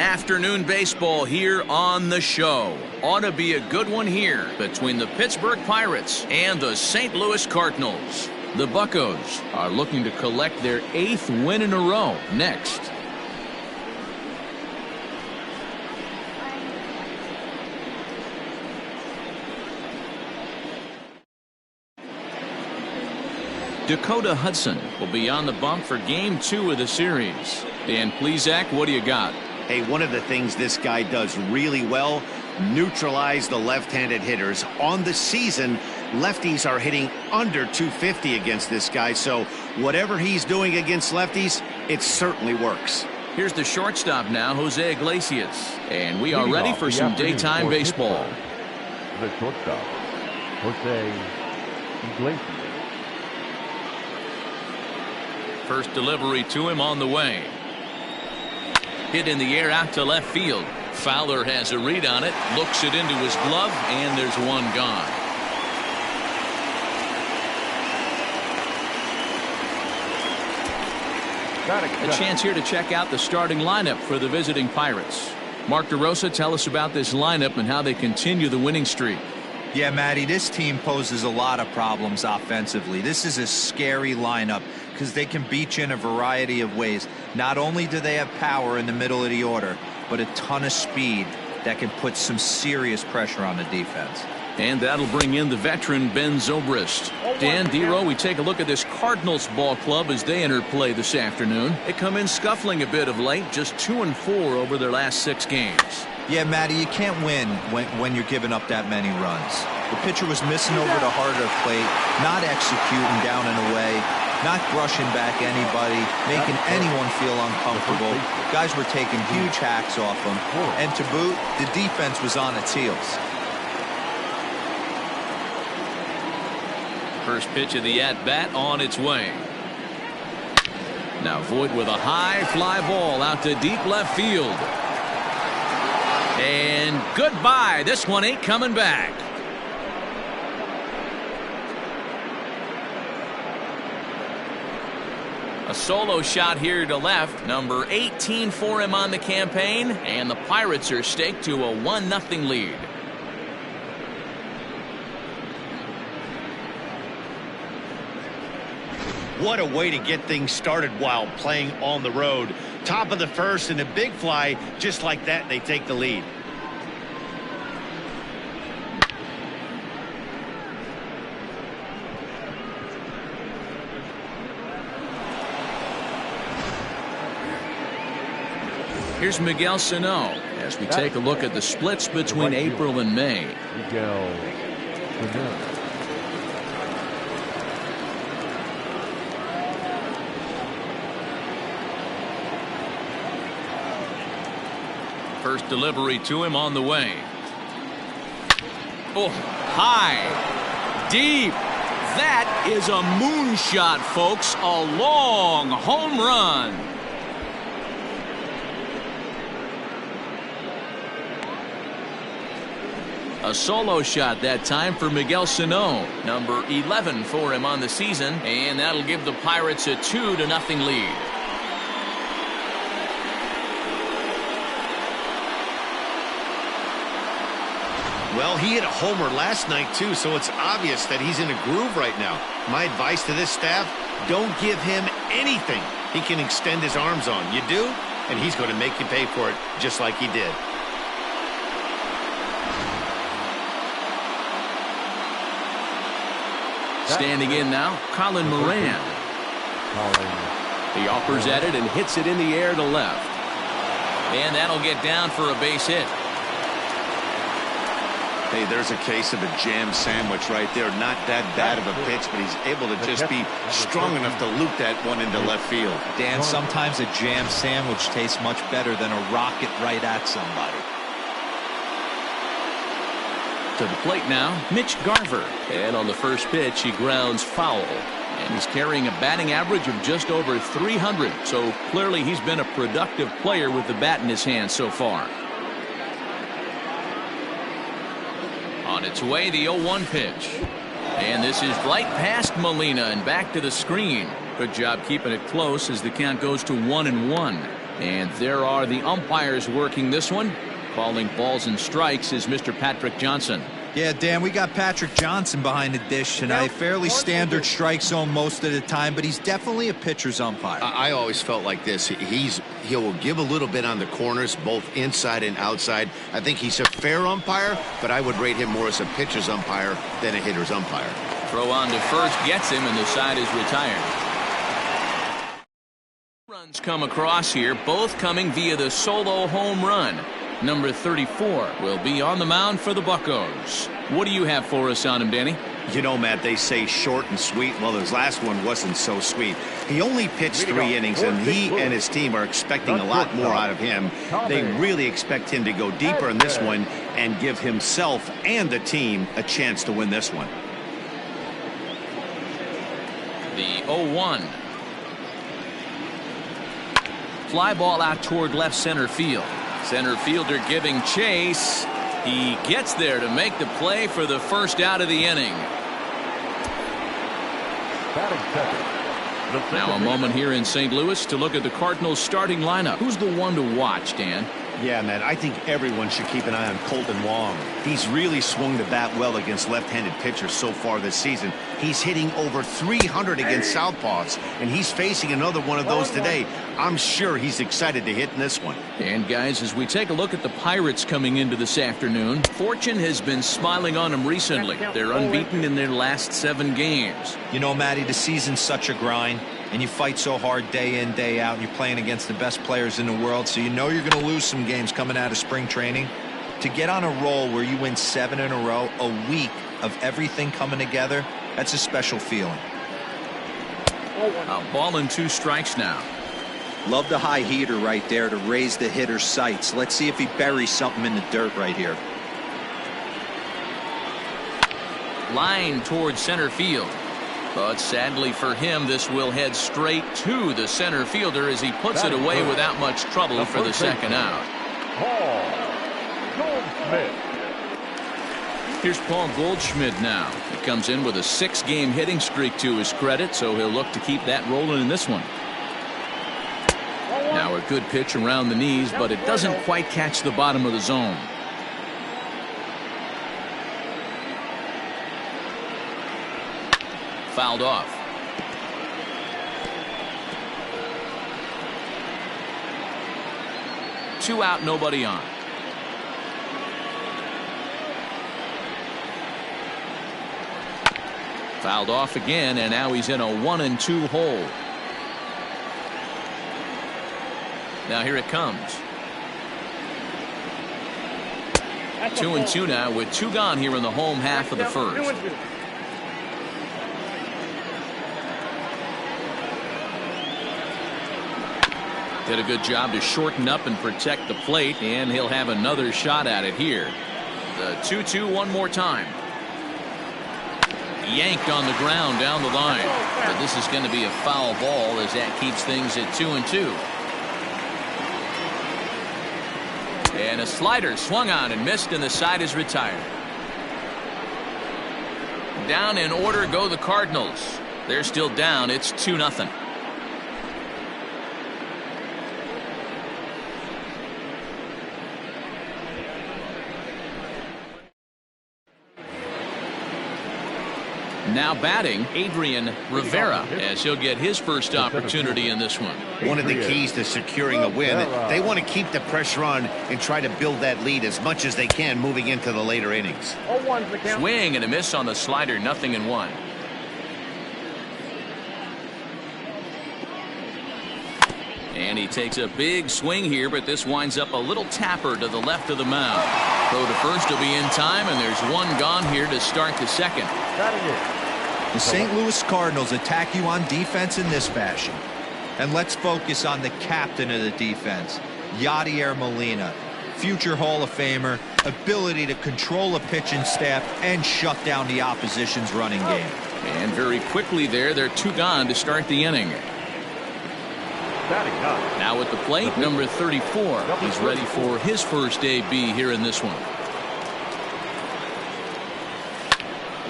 Afternoon baseball here on the show. Ought to be a good one here between the Pittsburgh Pirates and the St. Louis Cardinals. The Buccos are looking to collect their 8th win in a row next. Dakota Hudson will be on the bump for Game 2 of the series. Dan Plesac, what do you got? Hey, one of the things this guy does really well, neutralize the left-handed hitters. On the season, lefties are hitting under 250 against this guy, so whatever he's doing against lefties, it certainly works. Here's the shortstop now, Jose Iglesias. And we are ready for some daytime baseball. The shortstop, Jose Iglesias. First delivery to him on the way. Hit in the air out to left field. Fowler has a read on it, looks it into his glove, and there's one gone. A chance here to check out the starting lineup for the visiting Pirates. Mark DeRosa, tell us about this lineup and how they continue the winning streak. Yeah, Matty, this team poses a lot of problems offensively. This is a scary lineup because they can beat you in a variety of ways. Not only do they have power in the middle of the order, but a ton of speed that can put some serious pressure on the defense. And that'll bring in the veteran Ben Zobrist. Dan, Dero, we take a look at this Cardinals ball club as they enter play this afternoon. They come in scuffling a bit of late, just 2-4 over their last 6 games. Yeah, Matty, you can't win when you're giving up that many runs. The pitcher was missing over the heart of the plate, not executing down and away, not brushing back anybody, making anyone feel uncomfortable. Guys were taking huge hacks off them. And to boot, the defense was on its heels. First pitch of the at-bat on its way. Now Voit with a high fly ball out to deep left field. And goodbye. This one ain't coming back. A solo shot here to left. Number 18 for him on the campaign. And the Pirates are staked to a 1-0 lead. What a way to get things started while playing on the road. Top of the first and a big fly, just like that, they take the lead. Here's Miguel Sano as we take a look at the splits between April and May. Miguel Sano. First delivery to him on the way. Oh, high, deep. That is a moonshot, folks. A long home run. A solo shot that time for Miguel Sano. Number 11 for him on the season. And that'll give the Pirates a 2-0 lead. Well, he hit a homer last night, too, so it's obvious that he's in a groove right now. My advice to this staff, don't give him anything he can extend his arms on. You do, and he's going to make you pay for it just like he did. Standing in now, Colin Moran. He offers at it and hits it in the air to left. And that'll get down for a base hit. Hey, there's a case of a jam sandwich right there. Not that bad of a pitch, but he's able to just be strong enough to loop that one into left field. Dan, sometimes a jam sandwich tastes much better than a rocket right at somebody. To the plate now, Mitch Garver. And on the first pitch, he grounds foul. And he's carrying a batting average of just over 300. So clearly he's been a productive player with the bat in his hand so far. On its way, the 0-1 pitch. And this is right past Molina and back to the screen. Good job keeping it close as the count goes to 1-1. And there are the umpires working this one. Calling balls and strikes is Mr. Patrick Johnson. Yeah, Dan, we got Patrick Johnson behind the dish tonight. Fairly standard strike zone most of the time, but he's definitely a pitcher's umpire. I always felt like this. He'll give a little bit on the corners, both inside and outside. I think he's a fair umpire, but I would rate him more as a pitcher's umpire than a hitter's umpire. Throw on to first gets him, and the side is retired. Runs come across here, both coming via the solo home run. Number 34 will be on the mound for the Buccos. What do you have for us on him, Danny? You know, Matt, they say short and sweet. Well, his last one wasn't so sweet. He only pitched 3 innings, and he and his team are expecting a lot more out of him. They really expect him to go deeper in this one and give himself and the team a chance to win this one. The 0-1. Fly ball out toward left center field. Center fielder giving chase. He gets there to make the play for the first out of the inning. Now a moment here in St. Louis to look at the Cardinals starting lineup. Who's the one to watch, Dan? Yeah, man, I think everyone should keep an eye on Colton Wong. He's really swung the bat well against left-handed pitchers so far this season. He's hitting over 300 against southpaws, and he's facing another one of those today. I'm sure he's excited to hit in this one. And guys, as we take a look at the Pirates coming into this afternoon, fortune has been smiling on them recently. They're unbeaten in their last 7 games. You know, Matty, the season's such a grind, and you fight so hard day in, day out, and you're playing against the best players in the world, so you know you're going to lose some games coming out of spring training. To get on a roll where you win 7 in a row, a week of everything coming together, that's a special feeling. A ball and 2 strikes now. Love the high heater right there to raise the hitter's sights. Let's see if he buries something in the dirt right here. Line towards center field. But sadly for him, this will head straight to the center fielder as he puts it away without much trouble for the second out. Here's Paul Goldschmidt now. He comes in with a 6-game hitting streak to his credit, so he'll look to keep that rolling in this one. Now a good pitch around the knees, but it doesn't quite catch the bottom of the zone. Fouled off. Two out, nobody on. Fouled off again, and now he's in a 1-2 hole. Now here it comes. 2-2 now with 2 gone here in the home half of the first. Did a good job to shorten up and protect the plate, and he'll have another shot at it here. The 2-2 one more time. Yanked on the ground down the line. But this is going to be a foul ball as that keeps things at 2-2. And a slider swung on and missed, and the side is retired. Down in order go the Cardinals. They're still down. It's 2-0. Now batting, Adrian Rivera, as he'll get his first opportunity in this one. One of the keys to securing a win, they want to keep the pressure on and try to build that lead as much as they can moving into the later innings. Swing and a miss on the slider, 0-1. And he takes a big swing here, but this winds up a little tapper to the left of the mound. Throw to first will be in time, and there's 1 gone here to start the second. The St. Louis Cardinals attack you on defense in this fashion. And let's focus on the captain of the defense, Yadier Molina. Future Hall of Famer, ability to control a pitching staff and shut down the opposition's running game. And very quickly there, they're 2 gone to start the inning. Now at the plate, number 34. He's ready for his first AB here in this one.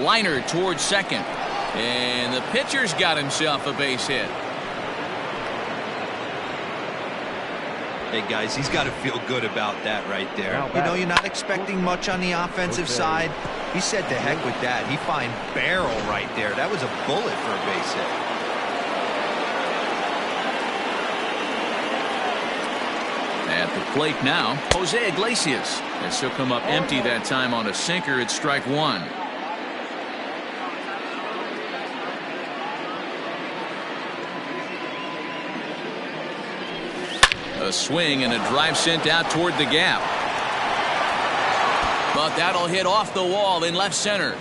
Liner towards second. And the pitcher's got himself a base hit. Hey, guys, he's got to feel good about that right there. You know, you're not expecting much on the offensive side. He said to heck with that. He find barrel right there. That was a bullet for a base hit. At the plate now, Jose Iglesias. As he'll come up empty that time on a sinker. It's strike one. A swing and a drive sent out toward the gap. But that'll hit off the wall in left center.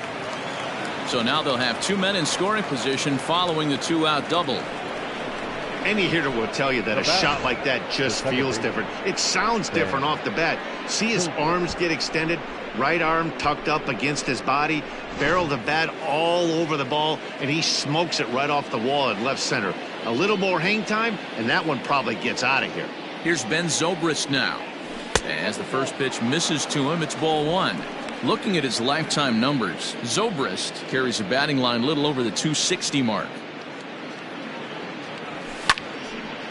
So now they'll have two men in scoring position following the two-out double. Any hitter will tell you that a shot like that just feels different. It sounds different off the bat. See his arms get extended, right arm tucked up against his body, barrel the bat all over the ball, and he smokes it right off the wall in left center. A little more hang time, and that one probably gets out of here. Here's Ben Zobrist now. As the first pitch misses to him, it's ball one. Looking at his lifetime numbers, Zobrist carries a batting line a little over the 260 mark.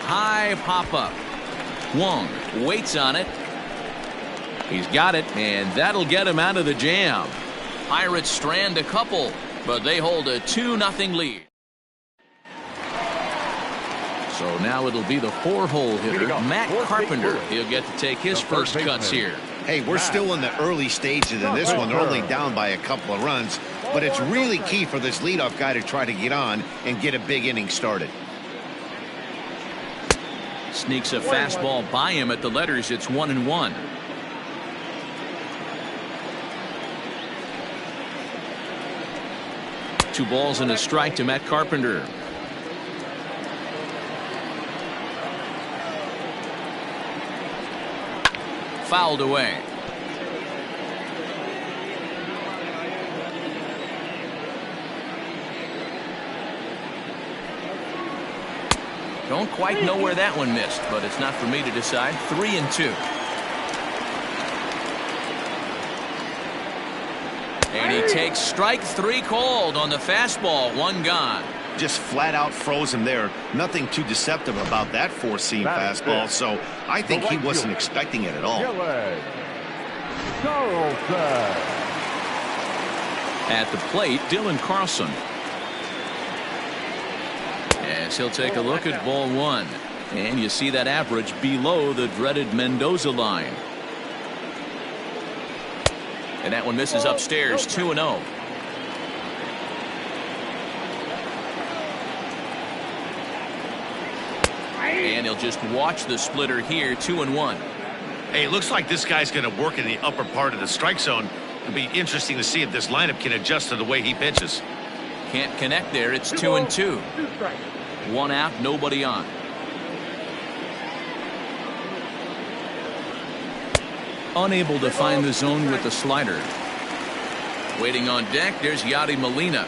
High pop-up. Wong waits on it. He's got it, and that'll get him out of the jam. Pirates strand a couple, but they hold a 2-0 lead. So now it'll be the four-hole hitter, Matt Carpenter. He'll get to take his first cuts here. Hey, we're still in the early stages in this one. They're only down by a couple of runs, but it's really key for this leadoff guy to try to get on and get a big inning started. Sneaks a fastball by him at the letters. It's 1-1. Two balls and a strike to Matt Carpenter. Fouled away. Don't quite know where that one missed, but it's not for me to decide. 3-2. And he takes strike three called on the fastball. One gone. Just flat out froze him there. Nothing too deceptive about that four-seam fastball, so I think he wasn't expecting it at all. At the plate, Dylan Carlson. As he'll take a look at ball one. And you see that average below the dreaded Mendoza line. And that one misses upstairs. 2-0. And he'll just watch the splitter here. 2-1. Hey, it looks like this guy's going to work in the upper part of the strike zone. It'll be interesting to see if this lineup can adjust to the way he pitches. Can't connect there. It's 2-2. One out, nobody on. Unable to find the zone with the slider. Waiting on deck, there's Yadi Molina.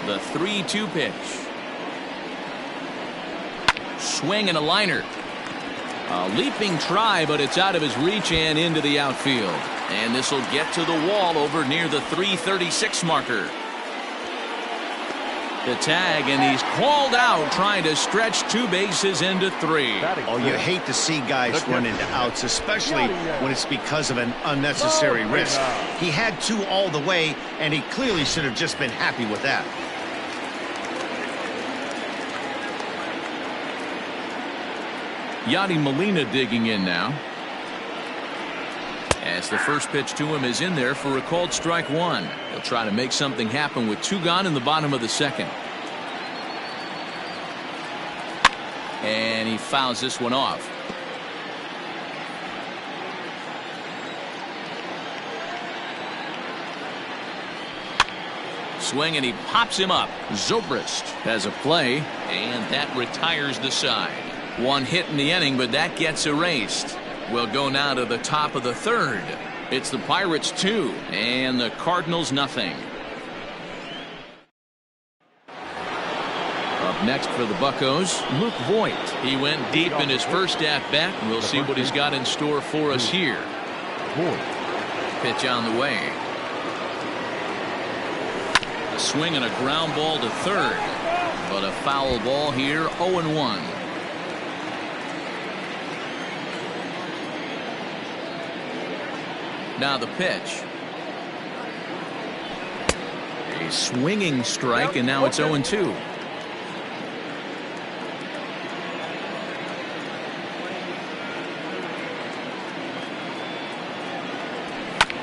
The 3-2 pitch. Swing and a liner. A leaping try, but it's out of his reach and into the outfield. And this will get to the wall over near the 336 marker. The tag, and he's called out trying to stretch two bases into three. Oh, you hate to see guys run into outs, especially when it's because of an unnecessary risk. He had two all the way, and he clearly should have just been happy with that. Yadi Molina digging in now. As the first pitch to him is in there for a called strike one. He'll try to make something happen with two gone in the bottom of the second. And he fouls this one off. Swing, and he pops him up. Zobrist has a play, and that retires the side. One hit in the inning, but that gets erased. We'll go now to the top of the third. It's the Pirates 2 and the Cardinals nothing. Up next for the Buccos, Luke Voigt. He went deep in his first at-bat. We'll see what he's got in store for us here. Pitch on the way. A swing and a ground ball to third. But a foul ball here, 0-1. Now the pitch. A swinging strike, and now it's 0-2.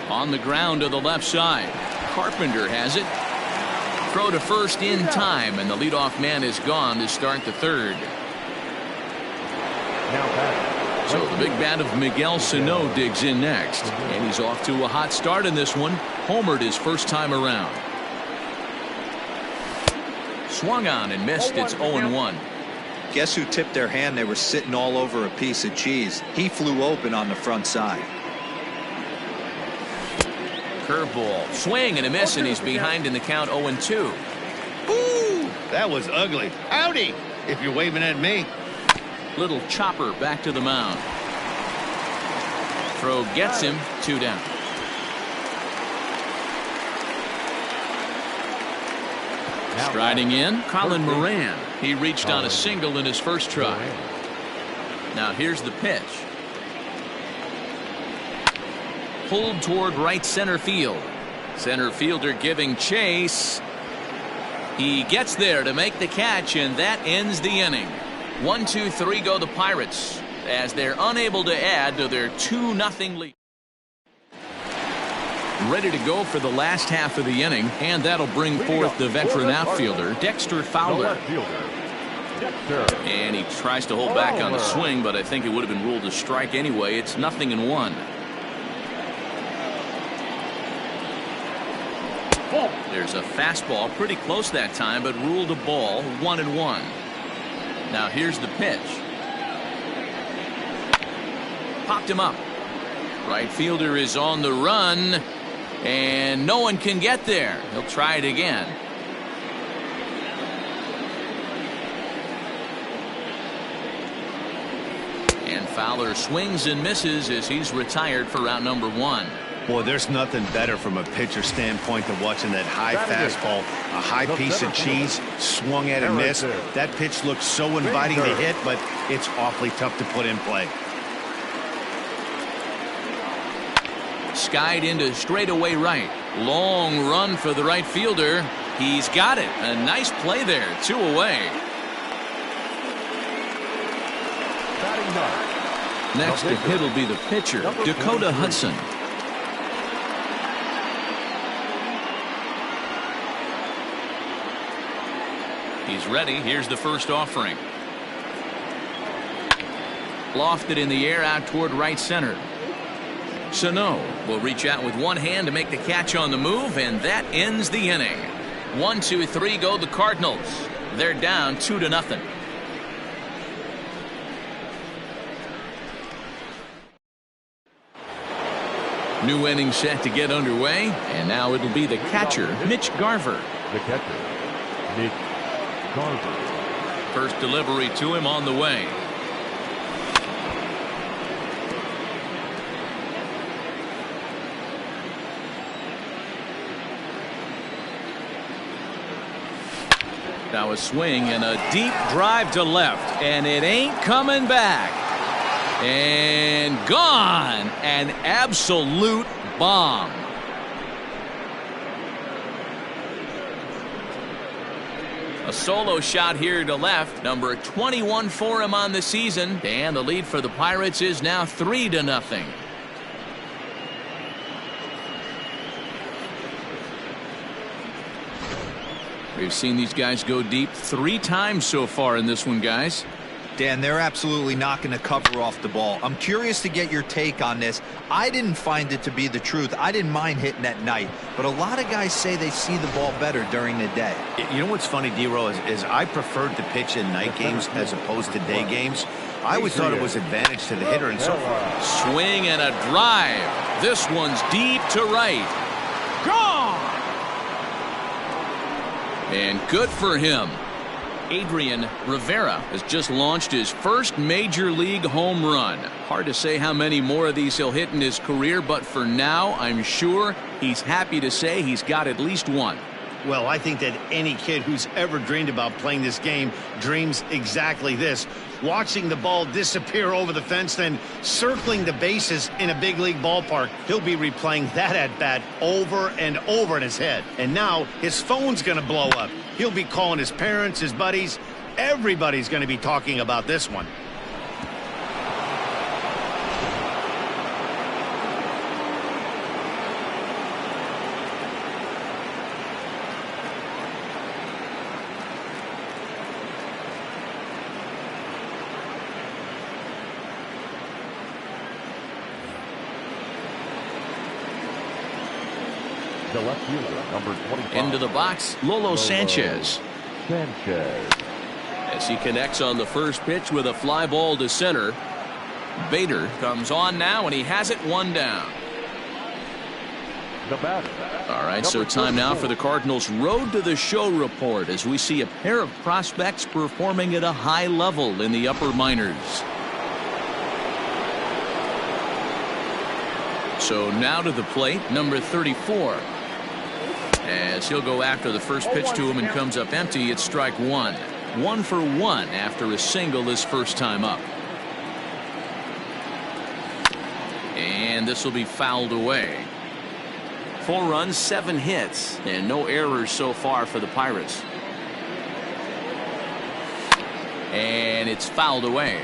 On the ground to the left side. Carpenter has it. Throw to first in time, and the leadoff man is gone to start the third. So the big bat of Miguel Sano digs in next, and he's off to a hot start in this one. Homered his first time around. Swung on and missed. It's 0-1. Guess who tipped their hand? They were sitting all over a piece of cheese. He flew open on the front side. Curveball, swing and a miss, and he's behind in the count. 0-2. Ooh, that was ugly. Howdy, if you're waving at me. Little chopper back to the mound. Throw gets him. 2 down. Striding in, Colin Moran. He reached on a single in his first try. Now here's the pitch. Pulled toward right center field. Center fielder giving chase. He gets there to make the catch, and that ends the inning. 1-2-3 go the Pirates as they're unable to add to their 2-0 lead. Ready to go for the last half of the inning, and that'll bring forth the veteran outfielder, Dexter Fowler. And he tries to hold back on the swing, but I think it would have been ruled a strike anyway. It's 0-1. There's a fastball pretty close that time, but ruled a ball. 1-1. Now here's the pitch. Popped him up. Right fielder is on the run, and no one can get there. He'll try it again. And Fowler swings and misses as he's retired for round number 1. Boy, there's nothing better from a pitcher standpoint than watching that high fastball, a high piece of cheese, swung at and missed. That pitch looks so inviting to hit, but it's awfully tough to put in play. Skied into straightaway right. Long run for the right fielder. He's got it. A nice play there. 2 away. Next to hit will be the pitcher, Dakota Hudson. He's ready. Here's the first offering. Lofted in the air out toward right center. Sano will reach out with one hand to make the catch on the move, and that ends the inning. 1-2-3 go the Cardinals. They're down 2-0. New inning set to get underway, and now it'll be the catcher, Mitch Garver. The catcher, Mitch Garver. First delivery to him on the way. Now a swing and a deep drive to left, and it ain't coming back. And gone. An absolute bomb. A solo shot here to left. Number 21 for him on the season. And the lead for the Pirates is now 3-0. We've seen these guys go deep 3 times so far in this one, guys. Dan, they're absolutely not going to cover off the ball. I'm curious to get your take on this. I didn't find it to be the truth. I didn't mind hitting at night, but a lot of guys say they see the ball better during the day. You know what's funny, D-Row, is I preferred to pitch in night games as opposed to day games. I always thought it was advantage to the hitter, and so far. Swing and a drive. This one's deep to right. Gone! And good for him. Adrian Rivera has just launched his first major league home run. Hard to say how many more of these he'll hit in his career, but for now, I'm sure he's happy to say he's got at least one. Well, I think that any kid who's ever dreamed about playing this game dreams exactly this. Watching the ball disappear over the fence, then circling the bases in a big league ballpark. He'll be replaying that at-bat over and over in his head. And now his phone's going to blow up. He'll be calling his parents, his buddies. Everybody's going to be talking about this one. The left fielder, number 25. Into the box, Lolo Sanchez. Sanchez. As he connects on the first pitch with a fly ball to center. Bader comes on now, and he has it one down. The batter. All right, so time now for the Cardinals' Road to the Show report as we see a pair of prospects performing at a high level in the upper minors. So now to the plate, number 34. As he'll go after the first pitch to him and comes up empty, it's strike one. 1 for 1 after a single his first time up. And this will be fouled away. 4 runs, 7 hits, and no errors so far for the Pirates. And it's fouled away.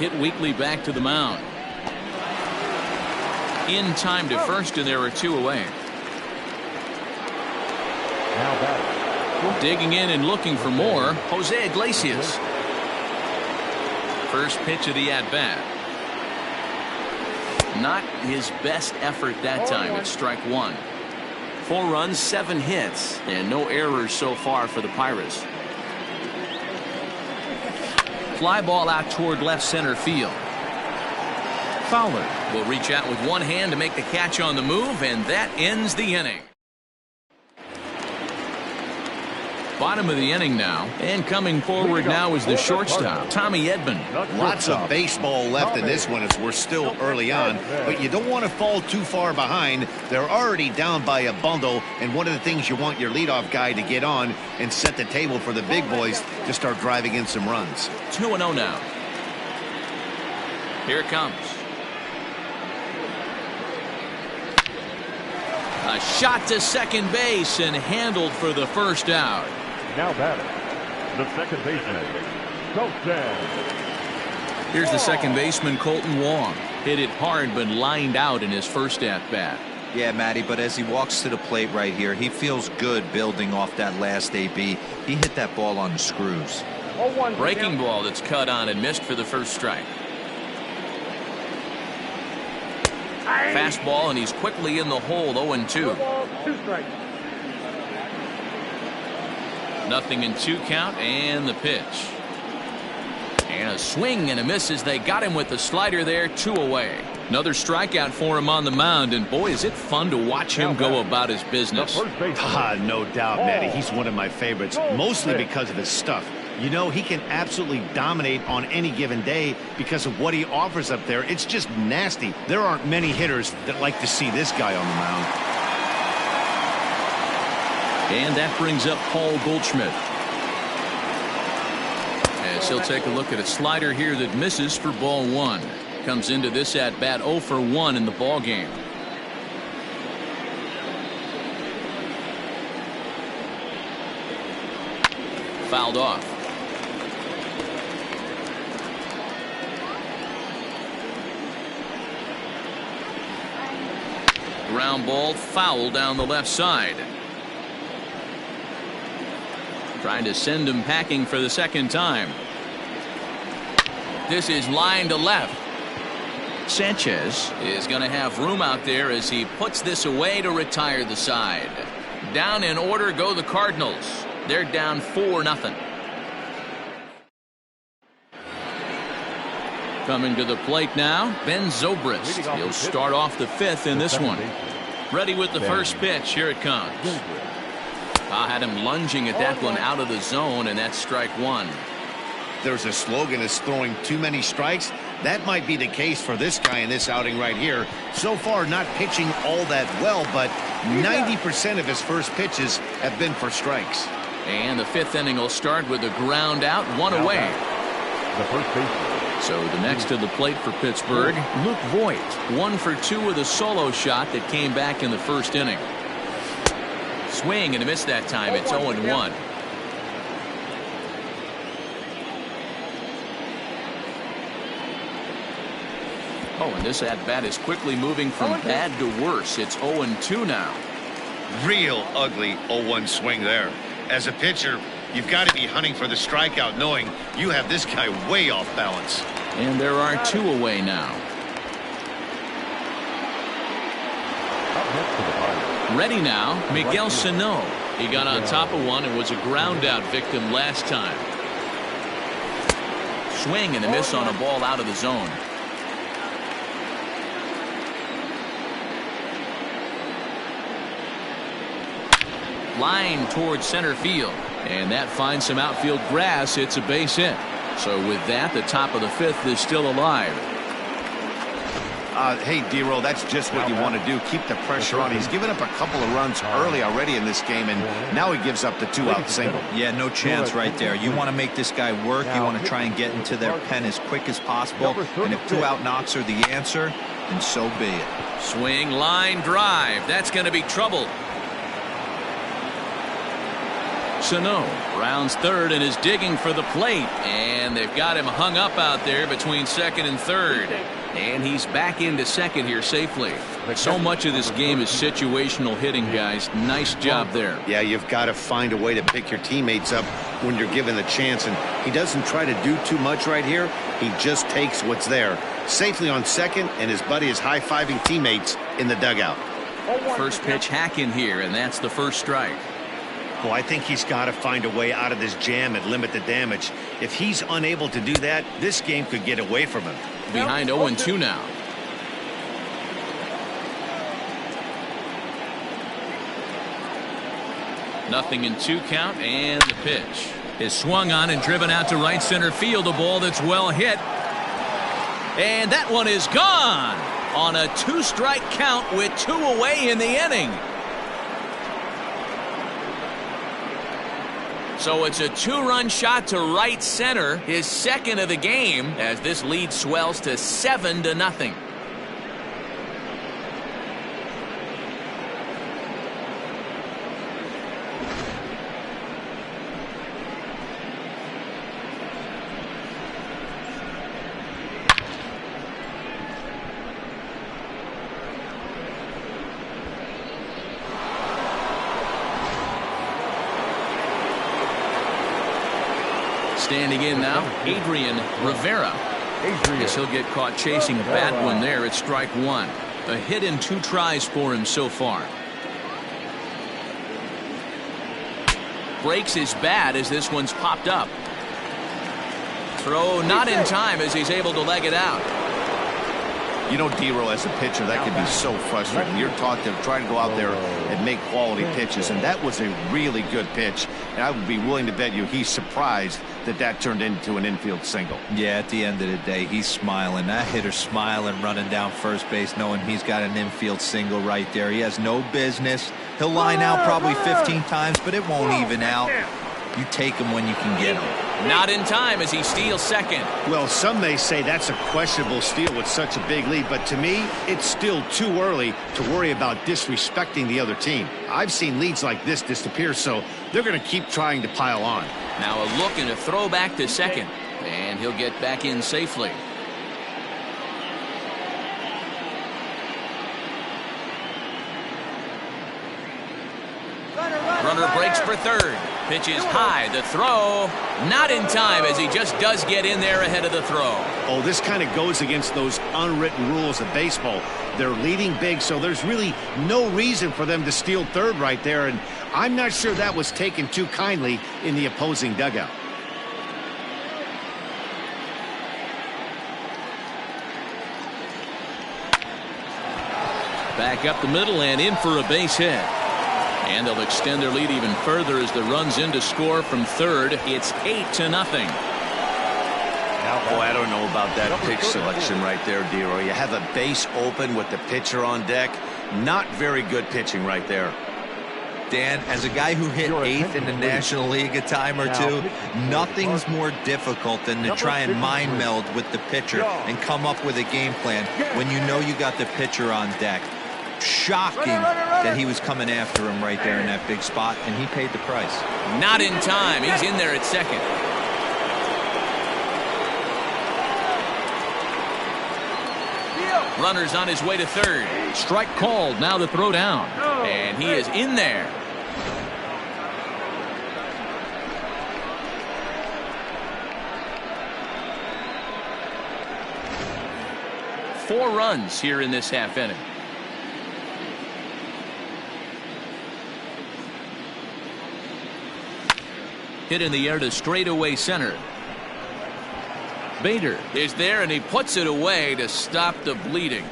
Hit weakly back to the mound. In time to first, and there are 2 away. Now batting. Digging in and looking for more, Jose Iglesias. First pitch of the at-bat. Not his best effort that time. It's strike 1. 4 runs, 7 hits, and no errors so far for the Pirates. Fly ball out toward left center field. Fowler will reach out with one hand to make the catch on the move, and that ends the inning. Bottom of the inning now, and coming forward now is the shortstop, Tommy Edman. Lots of baseball left in this one as we're still early on, but you don't want to fall too far behind. They're already down by a bundle, and one of the things you want your leadoff guy to get on and set the table for the big boys to start driving in some runs. 2-0 now. Here it comes. A shot to second base and handled for the first out. Now batting. The second baseman, Colton. Here's the second baseman, Colton Wong. Hit it hard but lined out in his first at-bat. Yeah, Matty, but as he walks to the plate right here, he feels good building off that last AB. He hit that ball on the screws. Breaking ball that's cut on and missed for the first strike. Fastball, and he's quickly in the hole, 0-2. 2 strikes. Nothing in 2 count, and the pitch. And a swing and a miss as they got him with the slider there, 2 away. Another strikeout for him on the mound, and boy, is it fun to watch him go about his business. No doubt, Matty. He's one of my favorites, mostly because of his stuff. You know, he can absolutely dominate on any given day because of what he offers up there. It's just nasty. There aren't many hitters that like to see this guy on the mound. And that brings up Paul Goldschmidt. As he'll take a look at a slider here that misses for ball 1. Comes into this at bat 0 for 1 in the ball game. Fouled off. Ground ball foul down the left side. Trying to send him packing for the second time. This is line to left. Sanchez is going to have room out there as he puts this away to retire the side. Down in order go the Cardinals. They're down 4-0. Coming to the plate now, Ben Zobrist. He'll start off the 5th in this one. Ready with the first pitch. Here it comes. I had him lunging at that one out of the zone, and that's strike 1. There's a slogan as throwing too many strikes. That might be the case for this guy in this outing right here. So far, not pitching all that well, but 90% of his first pitches have been for strikes. And the 5th inning will start with a ground out, 1 away. The first baseman. So the next to the plate for Pittsburgh, Luke Voigt, 1 for 2 with a solo shot that came back in the 1st inning. Swing and a miss that time. It's 0-1. Oh, and this at-bat is quickly moving from bad to worse. It's 0-2 now. Real ugly 0-1 swing there. As a pitcher, you've got to be hunting for the strikeout, knowing you have this guy way off balance. And there are 2 away now. Ready now, Miguel Sano. He got on top of one and was a ground out victim last time. Swing and a miss on a ball out of the zone. Line towards center field, and that finds some outfield grass. It's a base hit. So with that, the top of the 5th is still alive. Hey, D-Roll, that's just what you want to do. Keep the pressure on. He's given up a couple of runs early already in this game, and now he gives up the 2-out single. Yeah, no chance right there. You want to make this guy work. You want to try and get into their pen as quick as possible. And if 2-out knocks are the answer, then so be it. Swing, line, drive. That's going to be trouble. Sano rounds 3rd and is digging for the plate, and they've got him hung up out there between 2nd and 3rd, and he's back into 2nd here safely. So much of this game is situational hitting, guys. Nice job there. Yeah, you've got to find a way to pick your teammates up when you're given the chance, and he doesn't try to do too much right here. He just takes what's there. Safely on 2nd, and his buddy is high-fiving teammates in the dugout. First pitch hack in here, and that's the 1st strike. Well, I think he's got to find a way out of this jam and limit the damage. If he's unable to do that, this game could get away from him. Behind 0-2 now. Nothing in 2 count, and the pitch is swung on and driven out to right center field. A ball that's well hit. And that one is gone on a 2-strike count with 2 away in the inning. So it's a 2-run shot to right center, his 2nd of the game, as this lead swells to 7-0. Standing in now, Adrian Rivera. Guess he'll get caught chasing a bad one there at strike 1. A hit in 2 tries for him so far. Breaks his bat as this one's popped up. Throw not in time as he's able to leg it out. You know, D-Roll, as a pitcher, that can be so frustrating. You're taught to try to go out there and make quality pitches, and that was a really good pitch. And I would be willing to bet you he's surprised that that turned into an infield single. Yeah, at the end of the day, he's smiling. That hitter's smiling, running down first base, knowing he's got an infield single right there. He has no business. He'll line out probably 15 times, but it won't even out. You take him when you can get him. Not in time as he steals 2nd. Well, some may say that's a questionable steal with such a big lead, but to me, it's still too early to worry about disrespecting the other team. I've seen leads like this disappear, so they're going to keep trying to pile on. Now a look and a throw back to 2nd, and he'll get back in safely. Runner breaks for 3rd. Pitch is high. The throw not in time as he just does get in there ahead of the throw. Oh, this kind of goes against those unwritten rules of baseball. They're leading big, so there's really no reason for them to steal 3rd right there, and I'm not sure that was taken too kindly in the opposing dugout. Back up the middle and in for a base hit. And they'll extend their lead even further as the runs in to score from 3rd. It's 8-0. Boy, I don't know about that pitch selection right there, Dero. You have a base open with the pitcher on deck. Not very good pitching right there. Dan, as a guy who hit 8th in the National League a time or two, nothing's more difficult than to try and mind meld with the pitcher and come up with a game plan when you know you got the pitcher on deck. Shocking that he was coming after him right there in that big spot, and he paid the price. Not in time. He's in there at second. Runner's on his way to third. Strike called. Now the throw down. And he is in there. Four runs here in this half inning. Hit in the air to straightaway center. Bader is there, and he puts it away to stop the bleeding.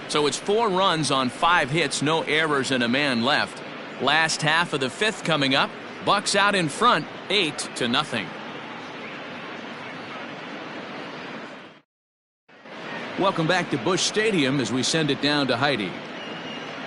So it's 4 runs on 5 hits, no errors, and a man left. Last half of the 5th coming up. Bucks out in front, 8-0. Welcome back to Busch Stadium as we send it down to Heidi.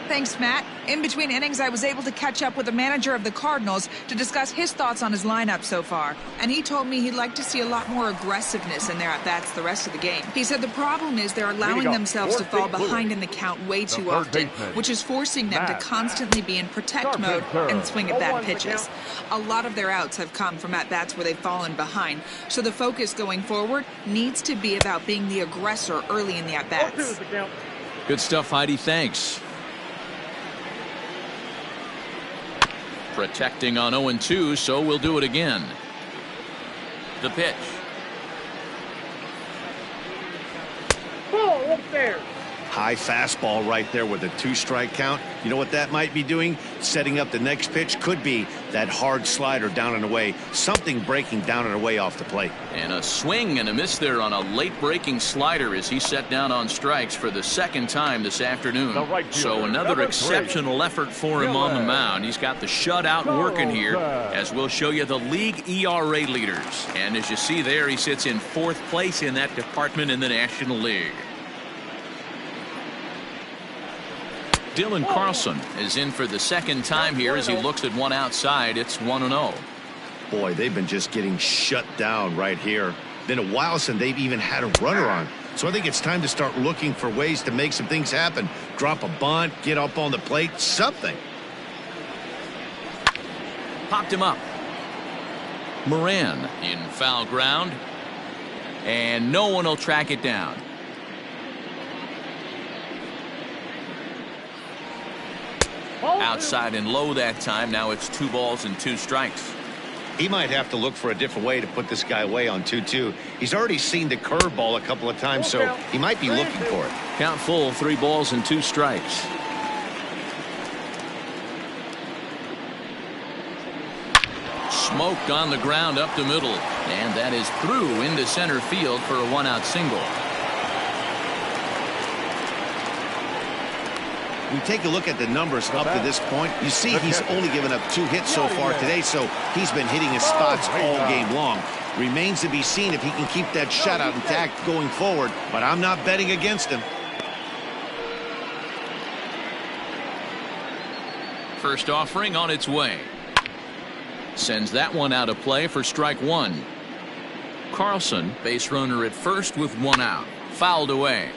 Thanks, Matt. In between innings, I was able to catch up with the manager of the Cardinals to discuss his thoughts on his lineup so far. And he told me he'd like to see a lot more aggressiveness in their at-bats the rest of the game. He said the problem is they're allowing themselves to fall behind in the count way too often, which is forcing them to constantly be in protect mode and swing at bad pitches. A lot of their outs have come from at-bats where they've fallen behind, so the focus going forward needs to be about being the aggressor early in the at-bats. Good stuff, Heidi. Thanks. Protecting on 0-2, so we'll do it again. The pitch. Ball upstairs. High fastball right there with a 2-strike count. You know what that might be doing? Setting up the next pitch. Could be that hard slider down and away. Something breaking down and away off the plate. And a swing and a miss there on a late breaking slider as he set down on strikes for the 2nd time this afternoon. So another exceptional effort for him on the mound. He's got the shutout working here, as we'll show you the league ERA leaders. And as you see there, he sits in 4th place in that department in the National League. Dylan Carlson is in for the 2nd time here as he looks at one outside. It's 1-0. Boy, they've been just getting shut down right here. Been a while since they've even had a runner on. So I think it's time to start looking for ways to make some things happen. Drop a bunt, get up on the plate, something. Popped him up. Moran in foul ground. And no one will track it down. Outside and low that time. Now it's 2 balls and 2 strikes. He might have to look for a different way to put this guy away on 2-2. He's already seen the curveball a couple of times, so he might be looking for it. Count full, 3 balls and 2 strikes. Smoked on the ground up the middle, and that is through into center field for a 1-out single. We take a look at the numbers up to this point. You see he's only given up 2 hits so far today, so he's been hitting his spots all game long. Remains to be seen if he can keep that shutout intact going forward, but I'm not betting against him. First offering on its way. Sends that one out of play for strike 1. Carlson, base runner at first with 1 out. Fouled away.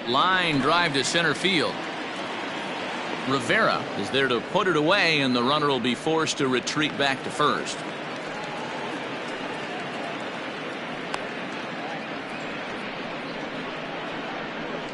Line drive to center field. Rivera is there to put it away, and the runner will be forced to retreat back to first.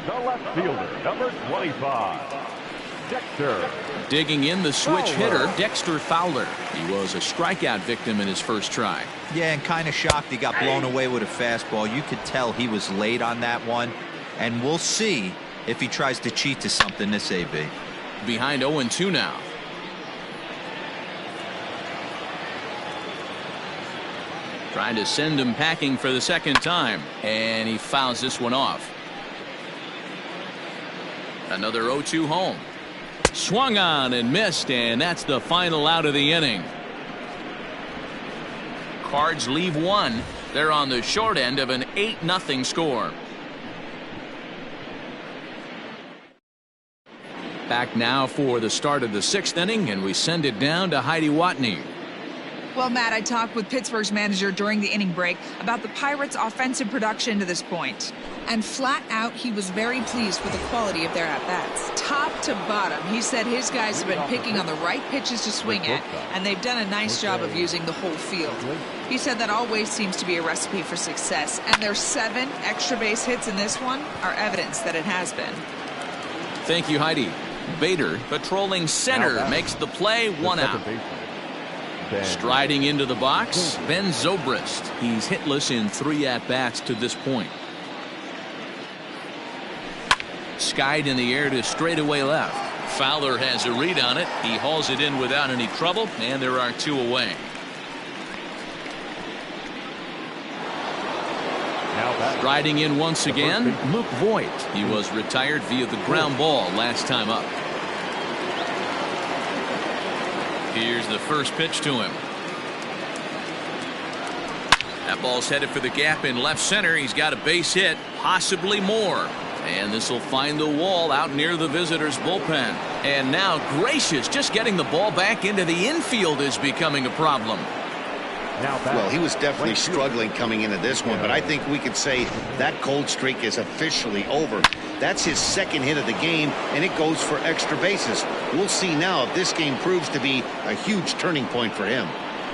The left fielder, number 25, Dexter. Digging in the switch hitter, Dexter Fowler. He was a strikeout victim in his first try. Yeah, and kind of shocked he got blown away with a fastball. You could tell he was late on that one. And we'll see if he tries to cheat to something this AB. Behind 0-2 now. Trying to send him packing for the 2nd time. And he fouls this one off. Another 0-2 home. Swung on and missed, and that's the final out of the inning. Cards leave one. They're on the short end of an 8-0 score. Back now for the start of the 6th inning, and we send it down to Heidi Watney. Well, Matt, I talked with Pittsburgh's manager during the inning break about the Pirates' offensive production to this point. And flat out, he was very pleased with the quality of their at-bats. Top to bottom, he said his guys have been picking on the right pitches to swing at, and they've done a nice job of using the whole field. He said that always seems to be a recipe for success, and their 7 extra base hits in this one are evidence that it has been. Thank you, Heidi. Bader, patrolling center, makes the play, 1 out. Striding into the box, Ben Zobrist. He's hitless in 3 at-bats to this point. Skied in the air to straightaway left. Fowler has a read on it. He hauls it in without any trouble, and there are 2 away. Striding in once again, Luke Voigt. He was retired via the ground ball last time up. Here's the first pitch to him. That ball's headed for the gap in left center. He's got a base hit, possibly more. And this will find the wall out near the visitors' bullpen. And now Gracious, just getting the ball back into the infield is becoming a problem. Well, he was definitely struggling coming into this one, but I think we could say that cold streak is officially over. That's his 2nd hit of the game, and it goes for extra bases. We'll see now if this game proves to be a huge turning point for him.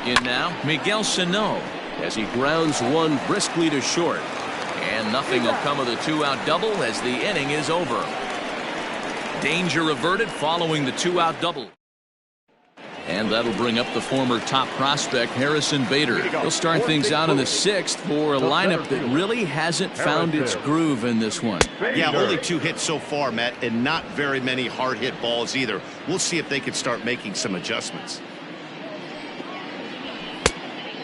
In now, Miguel Sano, as he grounds one briskly to short. And nothing will come of the 2-out double as the inning is over. Danger averted following the 2-out double. And that'll bring up the former top prospect, Harrison Bader. He'll start things out in the 6th for a lineup that really hasn't found its groove in this one. Yeah, only 2 hits so far, Matt, and not very many hard hit balls either. We'll see if they can start making some adjustments.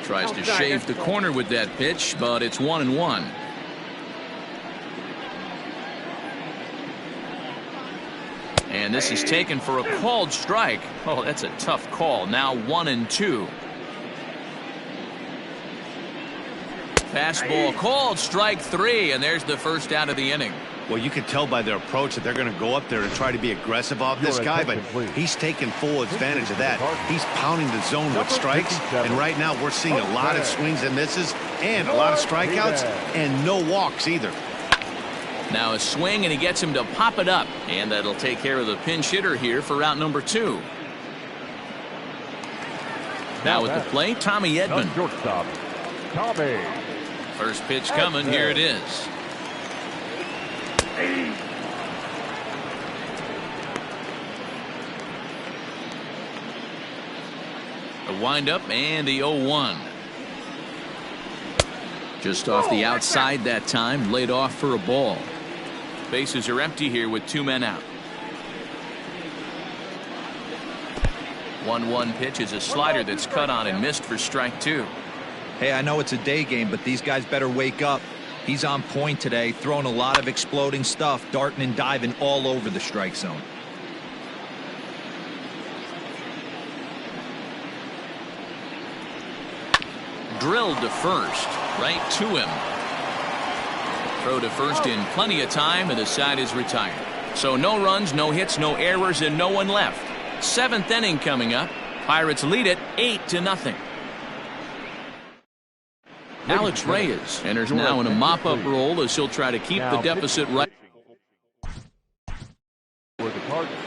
Tries to shave the corner with that pitch, but it's 1-1. And this is taken for a called strike. Oh, that's a tough call. Now 1-2. Fastball called, strike 3, and there's the first out of the inning. Well, you can tell by their approach that they're going to go up there and try to be aggressive off this guy, but he's taking full advantage of that. He's pounding the zone with strikes, and right now we're seeing a lot of swings and misses and a lot of strikeouts and no walks either. Now a swing, and he gets him to pop it up, and that'll take care of the pinch hitter here for out number 2. Now at the plate, Tommy Edman. Shortstop, Tommy. First pitch coming. Here it is. A windup and the 0-1. Just off the outside that time, laid off for a ball. Bases are empty here with 2 men out. 1-1 pitch is a slider that's cut on and missed for strike 2. Hey, I know it's a day game, but these guys better wake up. He's on point today, throwing a lot of exploding stuff, darting and diving all over the strike zone. Drilled to first, right to him. Throw to first in plenty of time, and the side is retired. So no runs, no hits, no errors, and no one left. 7th inning coming up. Pirates lead it 8-0. Alex Reyes enters now in a mop-up role as he'll try to keep the deficit right. For the Cardinals.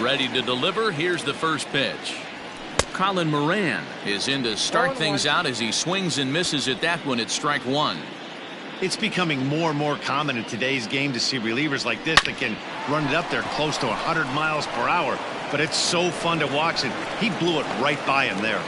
Ready to deliver. Here's the first pitch. Colin Moran is in to start things out as he swings and misses at that one at strike 1. It's becoming more and more common in today's game to see relievers like this that can run it up there close to 100 miles per hour. But it's so fun to watch, and he blew it right by him there.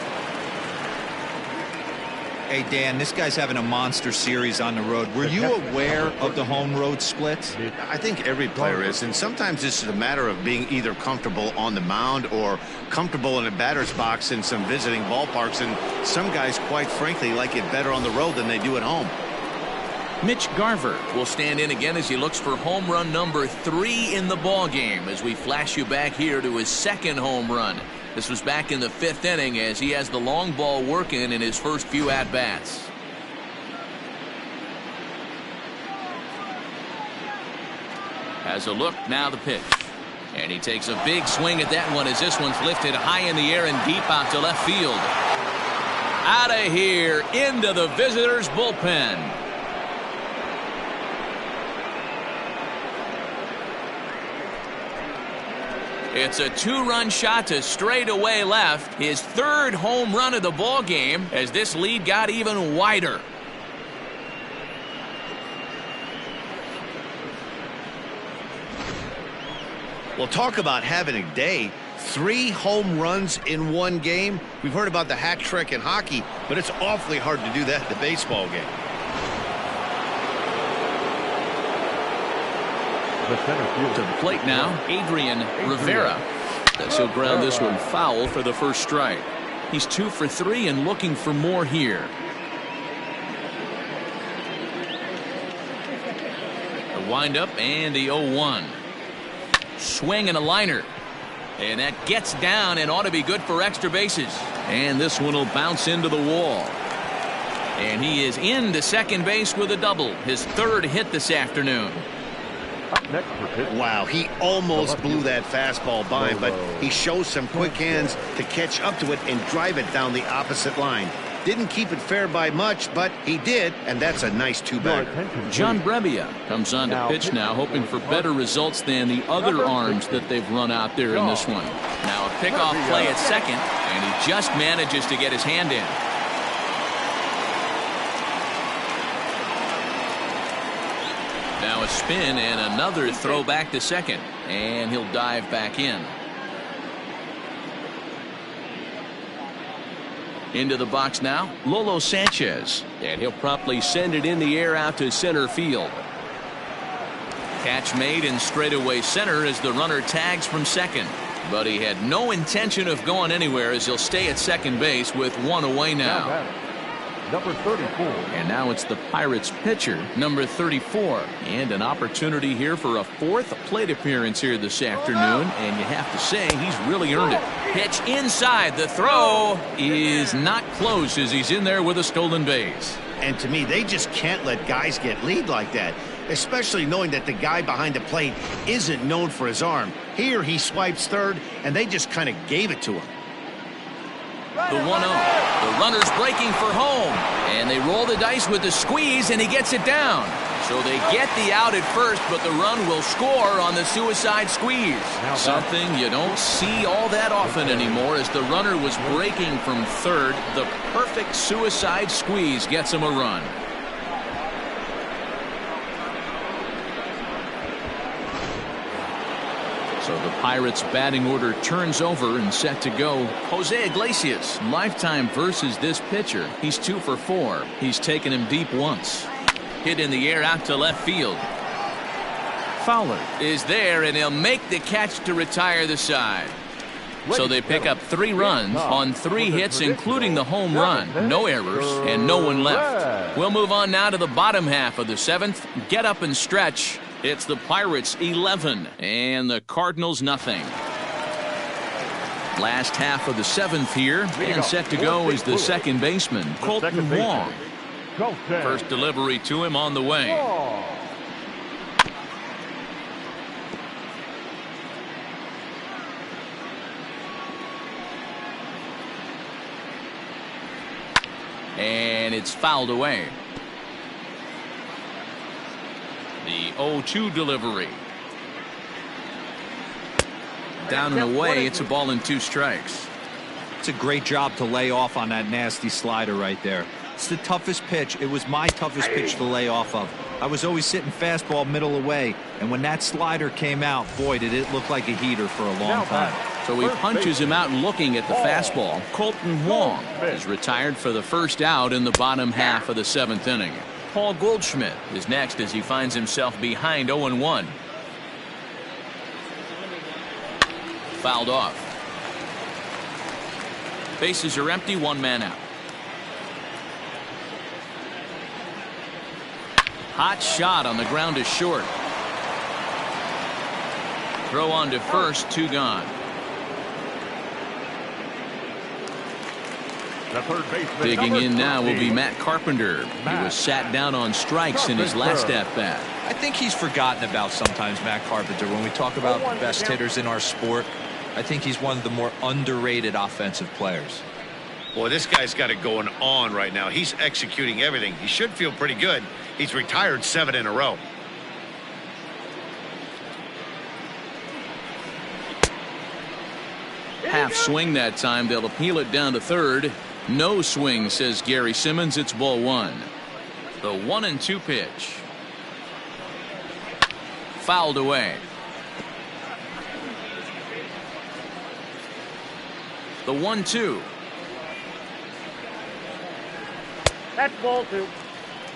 Hey, Dan, this guy's having a monster series on the road. Were you aware of the home road splits? I think every player is, and sometimes this is a matter of being either comfortable on the mound or comfortable in a batter's box in some visiting ballparks, and some guys, quite frankly, like it better on the road than they do at home. Mitch Garver will stand in again as he looks for home run number 3 in the ball game as we flash you back here to his second home run. This was back in the 5th inning as he has the long ball working in his first few at-bats. Has a look, now the pitch. And he takes a big swing at that one as this one's lifted high in the air and deep out to left field. Out of here, into the visitors' bullpen. It's a 2-run shot to straightaway left. His 3rd home run of the ball game as this lead got even wider. Well, talk about having a day. 3 home runs in one game. We've heard about the hat trick in hockey, but it's awfully hard to do that in a baseball game. To the plate now, Adrian Rivera. He'll ground this one foul for the first strike. He's 2 for 3 and looking for more here. The windup and the 0-1. Swing and a liner. And that gets down and ought to be good for extra bases. And this one will bounce into the wall. And he is into second base with a double. His 3rd hit this afternoon. Wow, he almost blew that fastball by him, but he shows some quick hands to catch up to it and drive it down the opposite line. Didn't keep it fair by much, but he did, and that's a nice 2-bagger. John Brebbia comes on to pitch now, hoping for better results than the other arms that they've run out there in this one. Now a pickoff play at second, and he just manages to get his hand in. Now a spin and another throw back to second, and he'll dive back in. Into the box now, Lolo Sanchez, and he'll promptly send it in the air out to center field. Catch made in straightaway center as the runner tags from second, but he had no intention of going anywhere as he'll stay at second base with 1 away now. Number 34. And now it's the Pirates pitcher, number 34. And an opportunity here for a 4th plate appearance here this afternoon. And you have to say he's really earned it. Pitch inside. The throw is not close as he's in there with a stolen base. And to me, they just can't let guys get lead like that, especially knowing that the guy behind the plate isn't known for his arm. Here he swipes third, and they just kind of gave it to him. The 1-0. The runner's breaking for home. And they roll the dice with the squeeze, and he gets it down. So they get the out at first, but the run will score on the suicide squeeze. Something you don't see all that often anymore as the runner was breaking from third. The perfect suicide squeeze gets him a run. So the Pirates batting order turns over and set to go. Jose Iglesias, lifetime versus this pitcher. He's 2 for 4. He's taken him deep once. Hit in the air out to left field. Fowler is there, and he'll make the catch to retire the side. So they pick up 3 runs on 3 hits, including the home run. No errors and no one left. We'll move on now to the bottom half of the 7th. Get up and stretch. It's the Pirates 11 and the Cardinals nothing. Last half of the 7th here, and set to go is the second baseman, Colton Wong. First delivery to him on the way. And it's fouled away. The 0-2 delivery. Down and away. It's a ball and 2 strikes. It's a great job to lay off on that nasty slider right there. It's the toughest pitch. It was my toughest pitch to lay off of. I was always sitting fastball middle away, and when that slider came out, boy, did it look like a heater for a long time. So he punches him out looking at the fastball. Colton Huang is retired for the first out in the bottom half of the 7th inning. Paul Goldschmidt is next as he finds himself behind 0-1. Fouled off. Bases are empty, 1 man out. Hot shot on the ground is short. Throw on to first, 2 gone. Digging in now will be Matt Carpenter. He was sat down on strikes in his last at-bat. I think he's forgotten about sometimes, Matt Carpenter. When we talk about the best hitters in our sport, I think he's one of the more underrated offensive players. Boy, this guy's got it going on right now. He's executing everything. He should feel pretty good. He's retired 7 in a row. Half swing that time. They'll appeal it down to third. No swing, says Gary Simmons. It's ball 1. The 1-2 pitch. Fouled away. The 1-2. That's ball 2.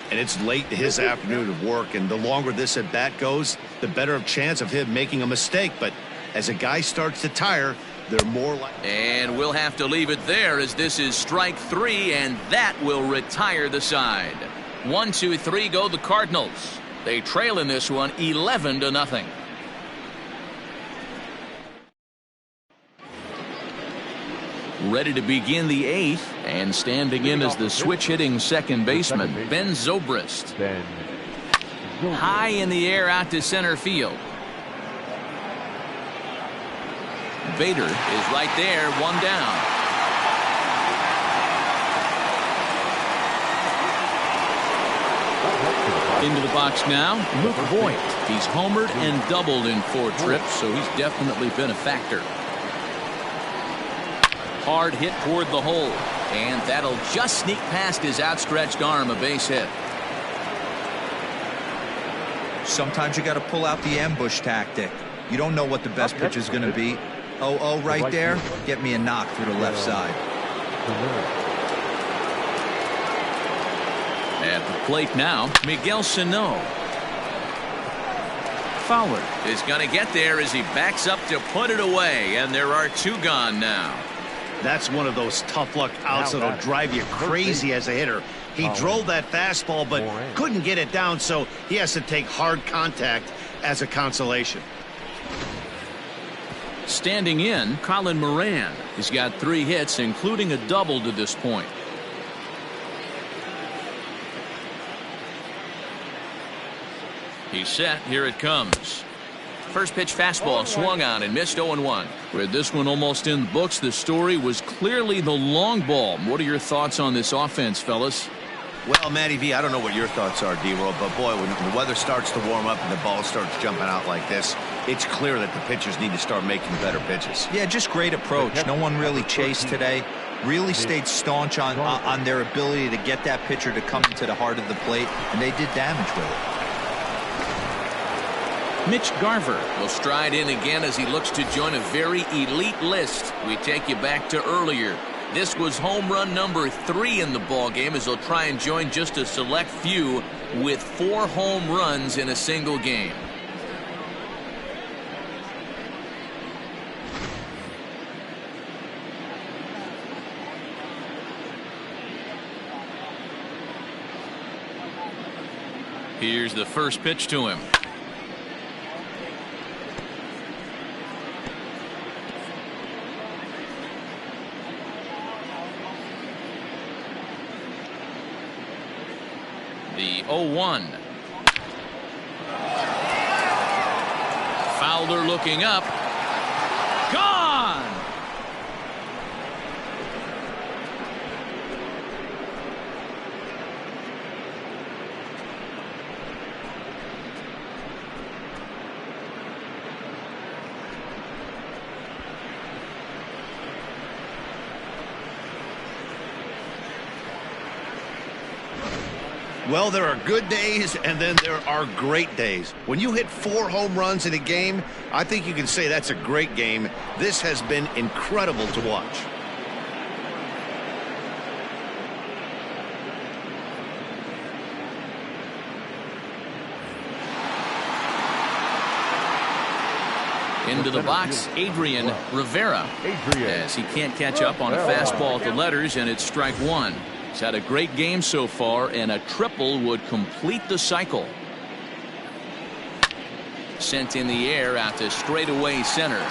And it's late in his afternoon of work, and the longer this at bat goes, the better of chance of him making a mistake. But as a guy starts to tire, they're more like. And we'll have to leave it there as this is strike 3, and that will retire the side. 1, 2, 3 go the Cardinals. They trail in this one 11-0. Ready to begin the 8th, and standing in as the switch-hitting second baseman, Ben Zobrist. High in the air out to center field. Bader is right there, 1 down. Into the box now, Luke Voigt. He's homered and doubled in 4 trips, so he's definitely been a factor. Hard hit toward the hole, and that'll just sneak past his outstretched arm, a base hit. Sometimes you got to pull out the ambush tactic. You don't know what the best pitch is going to be. 0-0 right there. Get me a knock through the left side. At the plate now, Miguel Sano. Fowler is going to get there as he backs up to put it away, and there are 2 gone now. That's one of those tough luck outs that'll drive you crazy as a hitter. He drove that fastball but couldn't get it down, so he has to take hard contact as a consolation. Standing in, Colin Moran. He's got 3 hits, including a double to this point. He's set. Here it comes. First pitch fastball swung on and missed 0-1. With this one almost in the books, the story was clearly the long ball. What are your thoughts on this offense, fellas? Well, Matty V, I don't know what your thoughts are, D-Roll, but boy, when the weather starts to warm up and the ball starts jumping out like this, it's clear that the pitchers need to start making better pitches. Yeah, just great approach. No one really chased today. Really stayed staunch on their ability to get that pitcher to come to the heart of the plate, and they did damage with it. Mitch Garver will stride in again as he looks to join a very elite list. We take you back to earlier. This was home run number 3 in the ballgame as he'll try and join just a select few with 4 home runs in a single game. Here's the first pitch to him. The 0-1. Fowler looking up. Gone! Well, there are good days, and then there are great days. When you hit 4 home runs in a game, I think you can say that's a great game. This has been incredible to watch. Into the box, Adrian Rivera, as he can't catch up on a fastball at the letters, and it's strike 1. He's had a great game so far, and a triple would complete the cycle. Sent in the air out to straightaway center.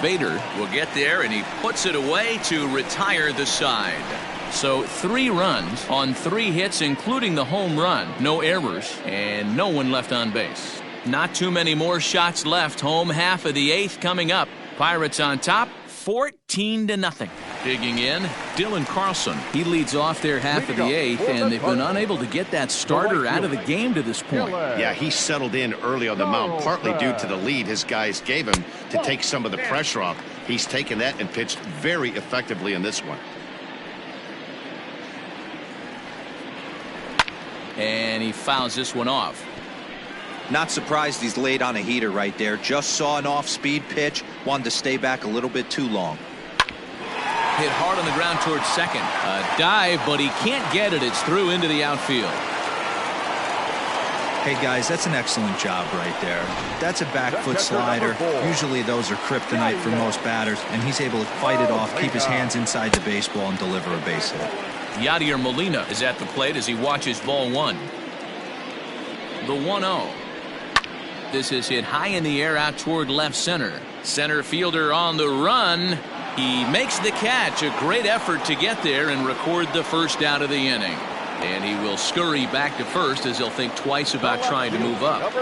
Bader will get there, and he puts it away to retire the side. So 3 runs on 3 hits, including the home run. No errors, and no one left on base. Not too many more shots left. Home half of the 8th coming up. Pirates on top, 14-0. Digging in, Dylan Carlson. He leads off their half of the 8th, and they've been unable to get that starter out of the game to this point. Yeah, he settled in early on the mound, partly due to the lead his guys gave him to take some of the pressure off. He's taken that and pitched very effectively in this one. And he fouls this one off. Not surprised he's laid on a heater right there. Just saw an off-speed pitch. Wanted to stay back a little bit too long. Hit hard on the ground towards second. A dive, but he can't get it. It's through into the outfield. Hey, guys, that's an excellent job right there. That's a back foot slider. Usually those are kryptonite for most batters, and he's able to fight it off, keep his hands inside the baseball, and deliver a base hit. Yadier Molina is at the plate as he watches ball 1. The 1-0. This is hit high in the air out toward left center. Center fielder on the run. He makes the catch. A great effort to get there and record the first out of the inning. And he will scurry back to first as he'll think twice about trying to move up.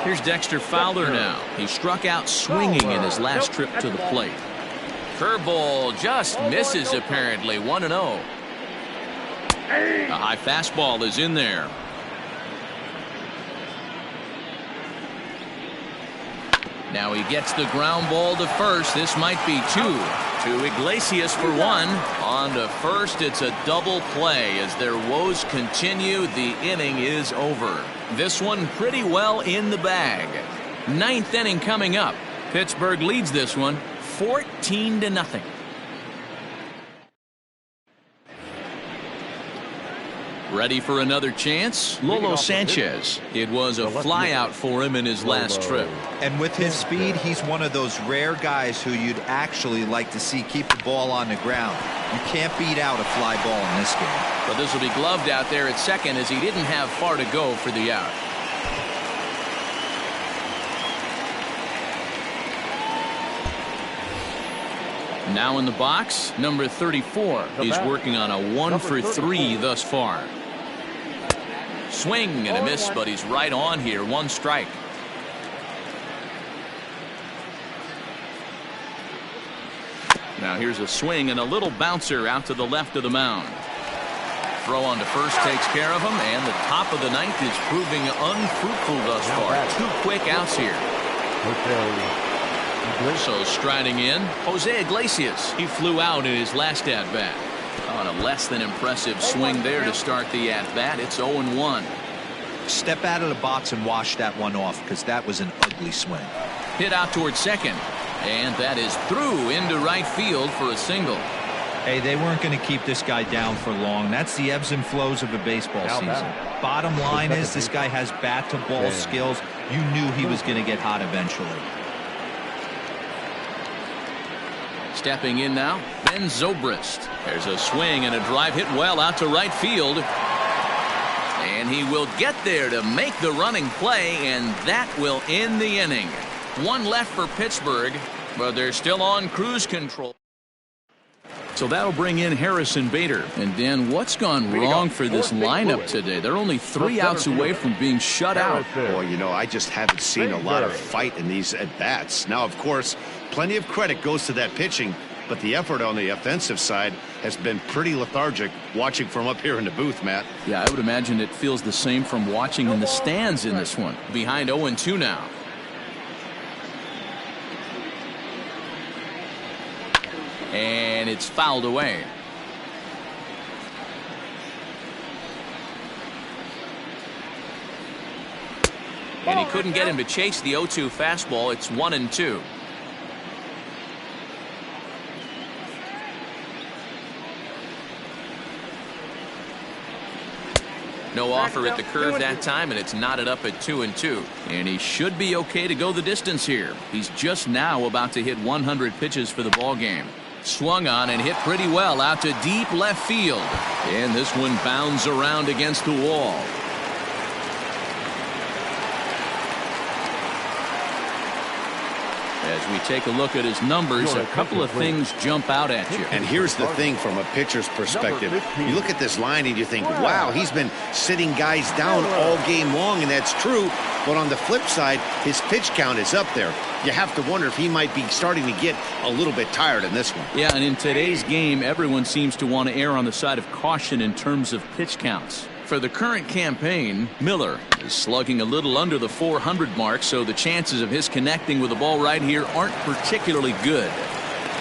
Here's Dexter Fowler now. He struck out swinging in his last trip to the plate. Curveball just misses apparently. 1-0. A high fastball is in there. Now he gets the ground ball to first. This might be 2. To Iglesias for 1. On to first. It's a double play as their woes continue. The inning is over. This one pretty well in the bag. 9th inning coming up. Pittsburgh leads this one 14-0. Ready for another chance? Lolo Sanchez. It was a flyout for him in his last trip. And with his speed, he's one of those rare guys who you'd actually like to see keep the ball on the ground. You can't beat out a fly ball in this game. But this will be gloved out there at second as he didn't have far to go for the out. Now in the box, number 34. He's working on a 1 for 3 thus far. Swing and a miss, but he's right on here. 1 strike. Now here's a swing and a little bouncer out to the left of the mound. Throw on to first takes care of him, and the top of the 9th is proving unfruitful thus far. 2 quick outs here. So striding in, Jose Iglesias. He flew out in his last at-bat. On a less than impressive swing there to start the at-bat. It's 0-1. Step out of the box and wash that one off, because that was an ugly swing. Hit out towards second, and that is through into right field for a single. Hey, they weren't going to keep this guy down for long. That's the ebbs and flows of a baseball season. Bottom line is this guy has bat-to-ball skills. You knew he was going to get hot eventually. Stepping in now, Ben Zobrist. There's a swing and a drive hit well out to right field. And he will get there to make the running play, and that will end the inning. 1 left for Pittsburgh, but they're still on cruise control. So that'll bring in Harrison Bader. And Dan, what's gone wrong for this lineup today? They're only 3 outs away from being shut out. Boy, you know, I just haven't seen a lot of fight in these at-bats. Now, of course, plenty of credit goes to that pitching, but the effort on the offensive side has been pretty lethargic watching from up here in the booth, Matt. Yeah, I would imagine it feels the same from watching in the stands in this one. Behind 0-2 now. And it's fouled away. And he couldn't get him to chase the 0-2 fastball. It's 1-2. No offer at the curve that time, and it's knotted up at 2-2. And he should be okay to go the distance here. He's just now about to hit 100 pitches for the ball game. Swung on and hit pretty well out to deep left field. And this one bounds around against the wall. As we take a look at his numbers, a couple of things jump out at you. And here's the thing from a pitcher's perspective. You look at this line and you think, wow, he's been sitting guys down all game long, and that's true. But on the flip side, his pitch count is up there. You have to wonder if he might be starting to get a little bit tired in this one. Yeah, and in today's game, everyone seems to want to err on the side of caution in terms of pitch counts. For the current campaign, Miller is slugging a little under the 400 mark, so the chances of his connecting with the ball right here aren't particularly good.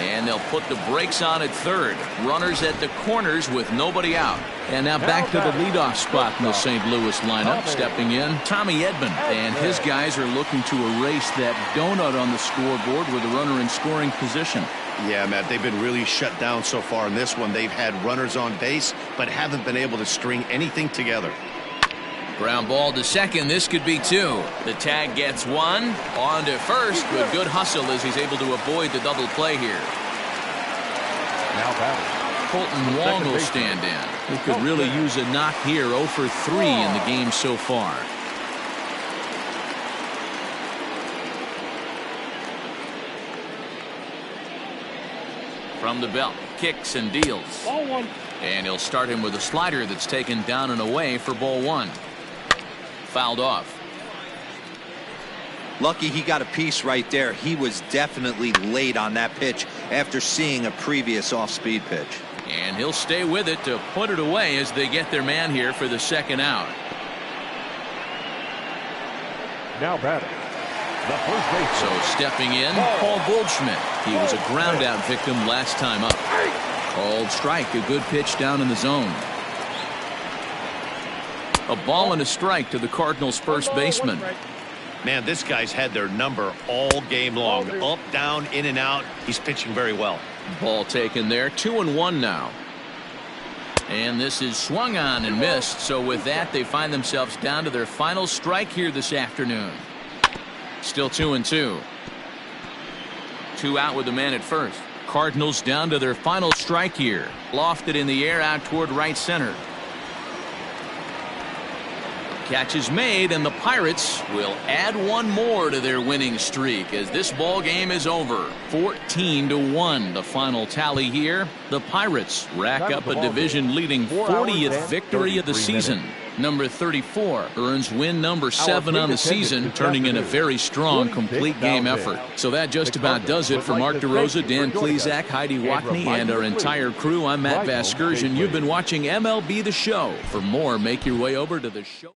And they'll put the brakes on at third. Runners at the corners with nobody out. And now back to the leadoff spot in the St. Louis lineup. Stepping in, Tommy Edman. And his guys are looking to erase that donut on the scoreboard with a runner in scoring position. Yeah, Matt, they've been really shut down so far in this one. They've had runners on base, but haven't been able to string anything together. Ground ball to second. This could be two. The tag gets one. On to first with good hustle as he's able to avoid the double play here. Now batting. Colton Wong will stand in. He could really use a knock here. 0 for 3 in the game so far. From the belt, kicks and deals. Ball one. And he'll start him with a slider that's taken down and away for ball one. Fouled off. Lucky he got a piece right there. He was definitely late on that pitch after seeing a previous off-speed pitch. And he'll stay with it to put it away as they get their man here for the second out. Now batting. The first base. So stepping in, Paul Goldschmidt. He was a ground out victim last time up. Called strike, a good pitch down in the zone. A ball and a strike to the Cardinals' first baseman. Man, this guy's had their number all game long. Up, down, in and out. He's pitching very well. Ball taken there. 2-1 now. And this is swung on and missed. So with that, they find themselves down to their final strike here this afternoon. Still 2-2. 2 out with the man at first. Cardinals down to their final strike here. Lofted in the air out toward right center. Catch is made, and the Pirates will add one more to their winning streak as this ball game is over. 14-1 the final tally here. The Pirates rack up a division-leading 40th victory of the season. Number 34 earns win number 7 on the season, turning in a very strong complete game effort. So that just about does it for Mark DeRosa, Dan Plesac, Heidi Watney, and our entire crew. I'm Matt Vasgersian. You've been watching MLB The Show. For more, make your way over to the show.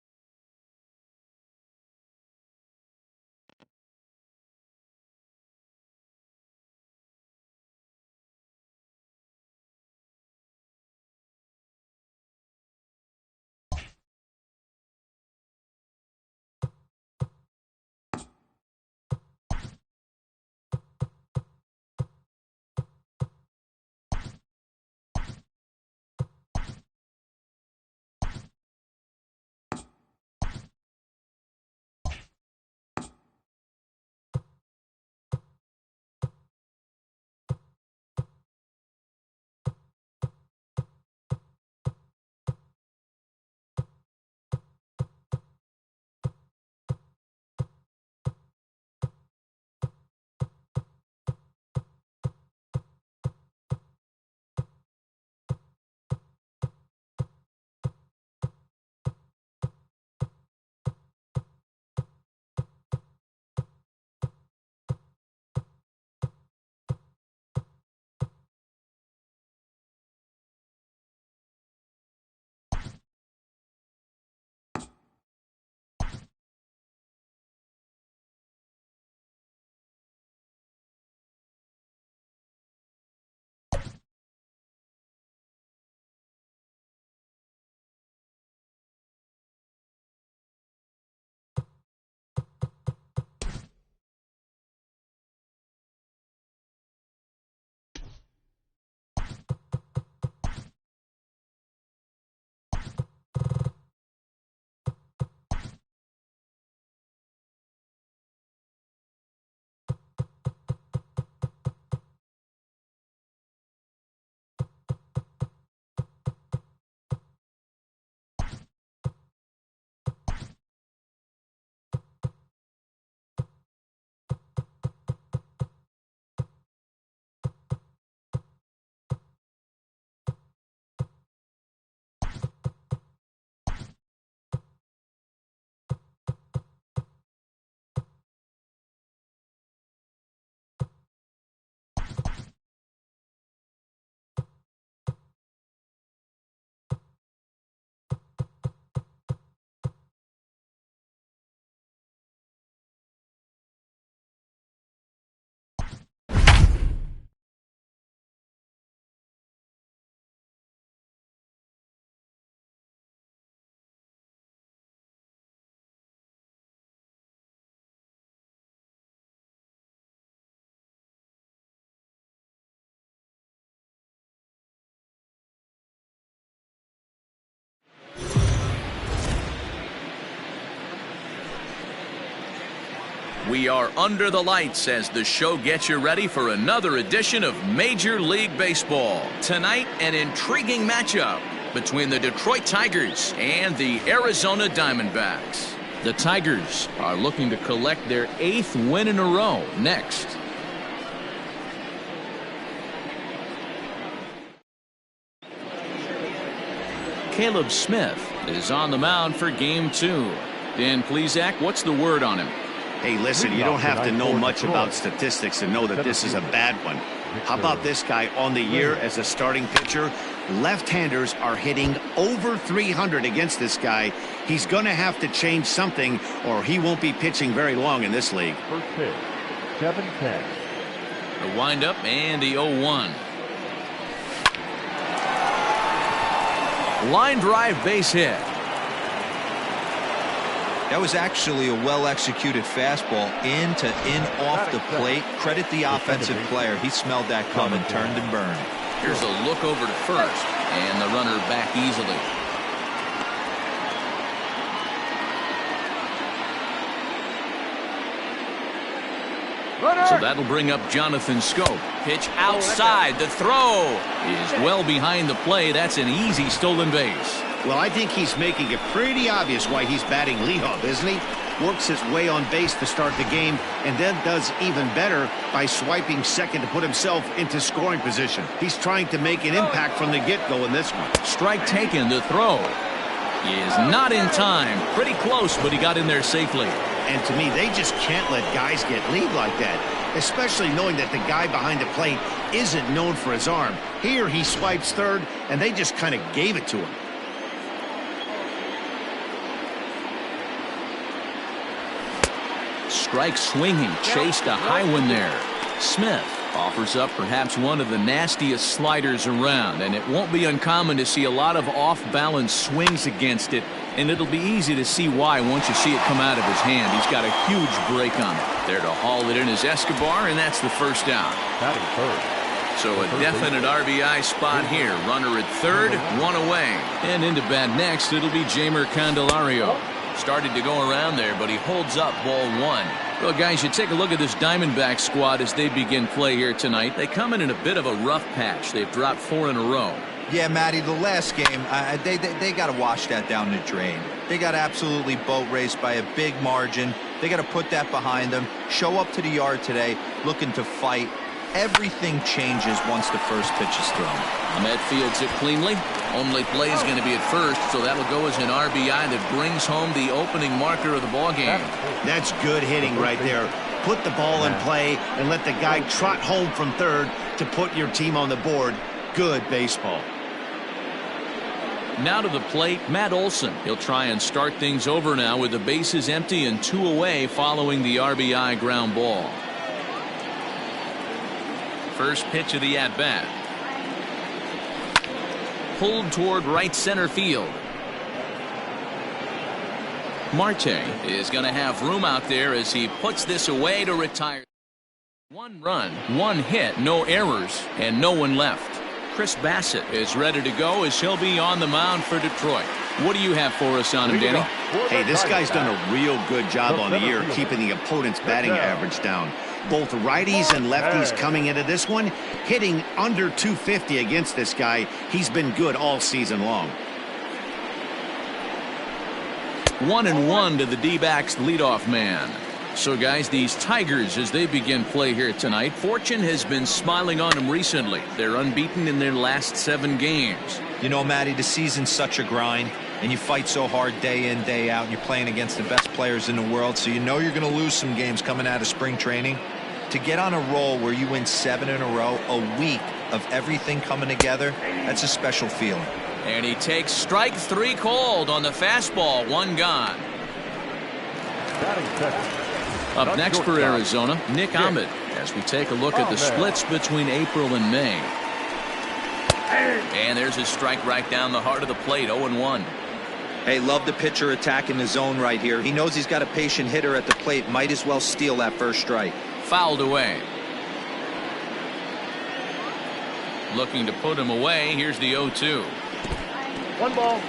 We are under the lights as the show gets you ready for another edition of Major League Baseball. Tonight, an intriguing matchup between the Detroit Tigers and the Arizona Diamondbacks. The Tigers are looking to collect their 8th win in a row next. Caleb Smith is on the mound for Game 2. Dan Plesac, what's the word on him? Hey, listen, you don't have to know much about statistics to know that this is a bad one. How about this guy on the year as a starting pitcher? Left-handers are hitting over 300 against this guy. He's going to have to change something or he won't be pitching very long in this league. First pitch, 7-10. The windup and the 0-1. Line drive base hit. That was actually a well-executed fastball in off the plate. Credit the offensive player. He smelled that coming, turned and burned. Here's a look over to first, and the runner back easily. So that'll bring up Jonathan Scope. Pitch outside. The throw is well behind the play. That's an easy stolen base. Well, I think he's making it pretty obvious why he's batting leadoff, isn't he? Works his way on base to start the game and then does even better by swiping second to put himself into scoring position. He's trying to make an impact from the get-go in this one. Strike taken. The throw is not in time. Pretty close, but he got in there safely. And to me, they just can't let guys get lead like that, especially knowing that the guy behind the plate isn't known for his arm. Here he swipes third, and they just kind of gave it to him. Strike swinging, chased a high one there. Smith offers up perhaps one of the nastiest sliders around, and it won't be uncommon to see a lot of off-balance swings against it, and it'll be easy to see why once you see it come out of his hand. He's got a huge break on it. There to haul it in is Escobar, and that's the first down. So a definite RBI spot here. Runner at third, one away. And into bat next, it'll be Jeimer Candelario. Started to go around there, but he holds up ball one. Well, guys, you take a look at this Diamondback squad as they begin play here tonight. They come in a bit of a rough patch. They've dropped 4 in a row. Yeah, Matty, the last game, they got to wash that down the drain. They got absolutely boat raced by a big margin. They got to put that behind them. Show up to the yard today looking to fight. Everything changes once the first pitch is thrown. Ahmed fields it cleanly. Only play is going to be at first, so that'll go as an RBI that brings home the opening marker of the ballgame. That's good hitting right there. Put the ball in play and let the guy trot home from third to put your team on the board. Good baseball. Now to the plate, Matt Olson. He'll try and start things over now with the bases empty and 2 away following the RBI ground ball. First pitch of the at-bat. Pulled toward right center field. Marte is going to have room out there as he puts this away to retire. 1 run, 1 hit, no errors, and no one left. Chris Bassett is ready to go as he'll be on the mound for Detroit. What do you have for us on him, Danny? Hey, this guy's done a real good job on the year keeping the opponent's batting average down. Both righties and lefties coming into this one, hitting under 250 against this guy. He's been good all season long. 1-1 to the D-backs leadoff man. So, guys, these Tigers, as they begin play here tonight, fortune has been smiling on them recently. They're unbeaten in their last 7 games. You know, Matty, the season's such a grind, and you fight so hard day in, day out, and you're playing against the best players in the world, so you know you're going to lose some games coming out of spring training. To get on a roll where you win 7 in a row, a week of everything coming together, that's a special feeling. And he takes strike 3 called on the fastball, 1 gone. Up next for Arizona, Nick Ahmed, as we take a look at the splits between April and May. And there's a strike right down the heart of the plate, 0-1. Hey, love the pitcher attacking the zone right here. He knows he's got a patient hitter at the plate. Might as well steal that first strike. Fouled away. Looking to put him away. Here's the 0-2. 1 ball,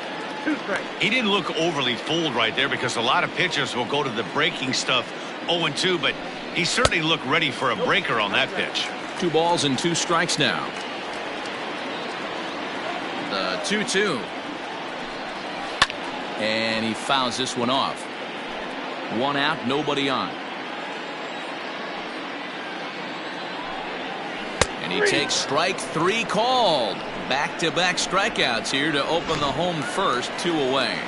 2 strikes. He didn't look overly fooled right there because a lot of pitchers will go to the breaking stuff 0-2, but he certainly looked ready for a breaker on that pitch. 2 balls and 2 strikes now. The 2-2. And he fouls this one off. 1 out, nobody on. And he takes strike 3 called. Back-to-back strikeouts here to open the home first, 2 away.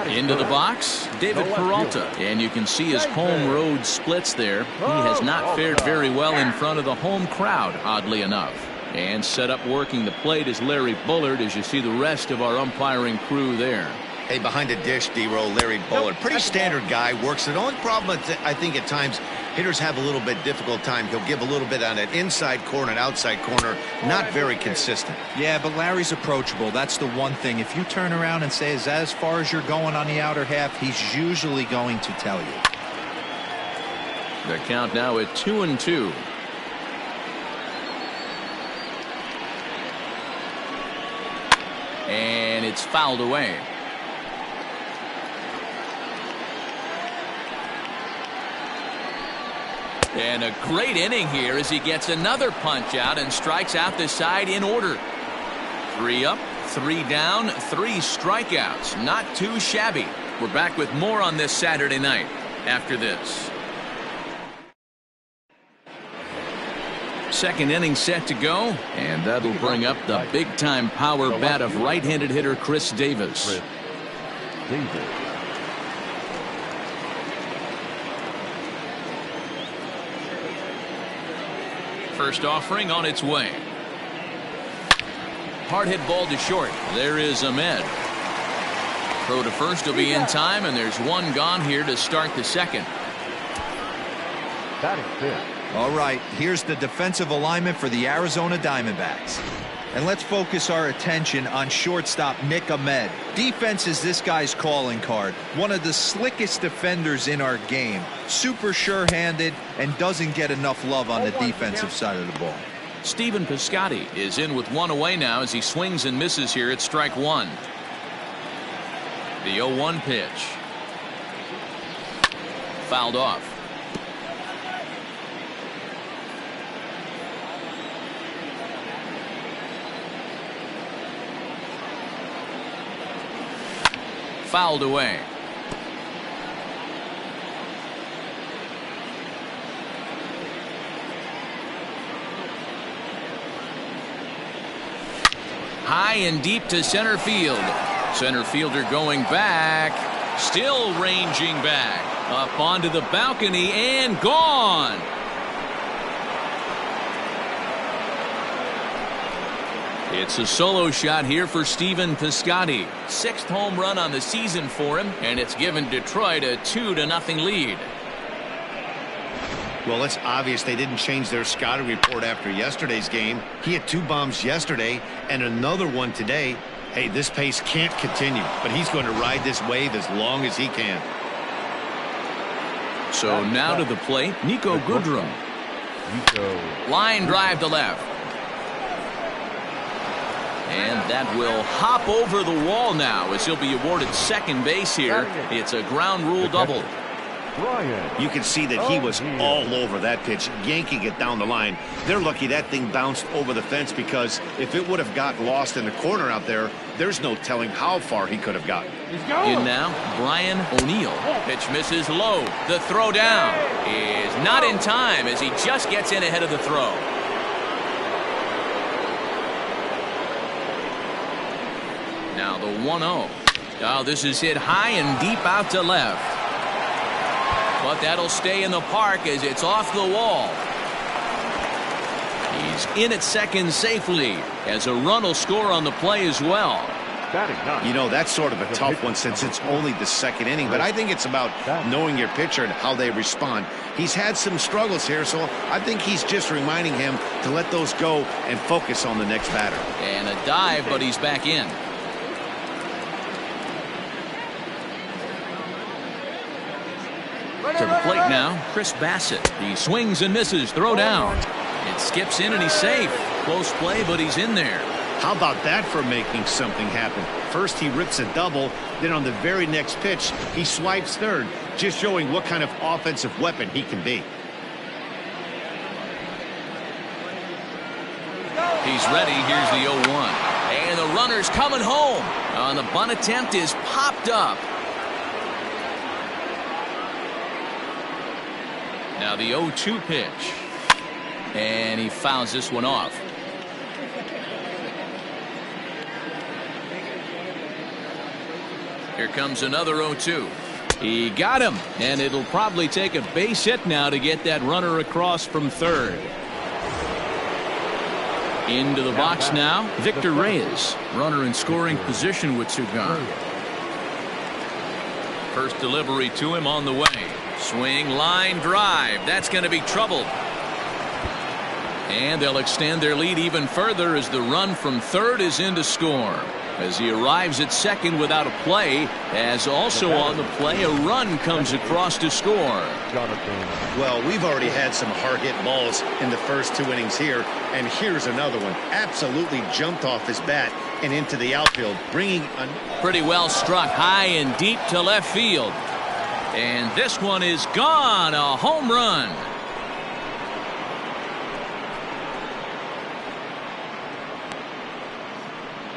Into the box, David Peralta. And you can see his home road splits there. He has not fared very well in front of the home crowd, oddly enough. And set up working the plate is Larry Bullard, as you see the rest of our umpiring crew there. Hey, behind the dish, D-Roll, Larry Bullard. Pretty standard guy, works it. The only problem, I think, at times, hitters have a little bit difficult time. He'll give a little bit on an inside corner and outside corner. Not very consistent. Yeah, but Larry's approachable. That's the one thing. If you turn around and say, is that as far as you're going on the outer half, he's usually going to tell you. The count now at 2-2. And it's fouled away. And a great inning here as he gets another punch out and strikes out the side in order. 3 up, 3 down, 3 strikeouts. Not too shabby. We're back with more on this Saturday night after this. Second inning set to go, and that'll bring up the big-time power bat of right-handed hitter Chris Davis. First offering on its way. Hard hit ball to short. There is Ahmed. Throw to first will be in time, and there's 1 gone here to start the second. All right, here's the defensive alignment for the Arizona Diamondbacks. And let's focus our attention on shortstop Nick Ahmed. Defense is this guy's calling card. One of the slickest defenders in our game. Super sure-handed and doesn't get enough love on the defensive side of the ball. Stephen Piscotty is in with 1 away now as he swings and misses here at strike 1. The 0-1 pitch. Fouled off. Fouled away. High and deep to center field. Center fielder going back. Still ranging back. Up onto the balcony and gone. It's a solo shot here for Stephen Piscotty. 6th home run on the season for him, and it's given Detroit a 2-0 lead. Well, it's obvious they didn't change their scouting report after yesterday's game. He had 2 bombs yesterday and another one today. Hey, this pace can't continue, but he's going to ride this wave as long as he can. So now to the plate, Nico Goodrum. Line drive to left. And that will hop over the wall now as he'll be awarded second base here. It's a ground rule double. You can see that he was all over that pitch, yanking it down the line. They're lucky that thing bounced over the fence, because if it would have got lost in the corner out there, there's no telling how far he could have gotten. In now, Brian O'Neill. Pitch misses low. The throw down is not in time as he just gets in ahead of the throw. Now the 1-0. Oh, this is hit high and deep out to left. But that'll stay in the park as it's off the wall. He's in at second safely as a run will score on the play as well. You know, that's sort of a tough one since it's only the second inning, but I think it's about knowing your pitcher and how they respond. He's had some struggles here, so I think he's just reminding him to let those go and focus on the next batter. And a dive, but he's back in. To the plate now, Chris Bassett. He swings and misses, throw down. It skips in and he's safe. Close play, but he's in there. How about that for making something happen? First he rips a double, then on the very next pitch he swipes third. just showing what kind of offensive weapon he can be. He's ready. Here's the 0-1. And the runner's coming home. On the bunt attempt is popped up. Now the 0-2 pitch. And he fouls this one off. Here comes another 0-2. He got him. And it'll probably take a base hit now to get that runner across from third. Into the box now, Victor Reyes, runner in scoring position with Sugan. First delivery to him on the way. Swing, line, drive. That's going to be trouble. And they'll extend their lead even further as the run from third is in to score. As he arrives at second without a play, as also on the play, a run comes across to score. Well, we've already had some hard-hit balls in the first 2 innings here, and here's another one. Absolutely jumped off his bat and into the outfield, bringing a... Pretty well struck high and deep to left field. And this one is gone, a home run.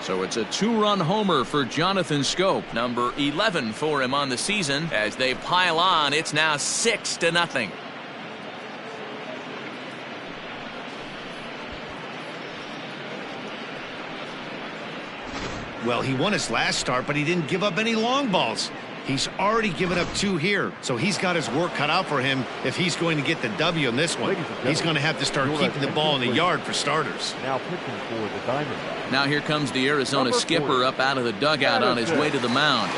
So it's a 2-run homer for Jonathan Schoop, number 11 for him on the season. As they pile on, it's now 6-0. Well, he won his last start, but he didn't give up any long balls. He's already given up 2 here, so he's got his work cut out for him if he's going to get the W in this one. He's going to have to start keeping the ball in the yard for starters. Now pitching for the Diamondbacks. Now here comes the Arizona skipper up out of the dugout on his way to the mound.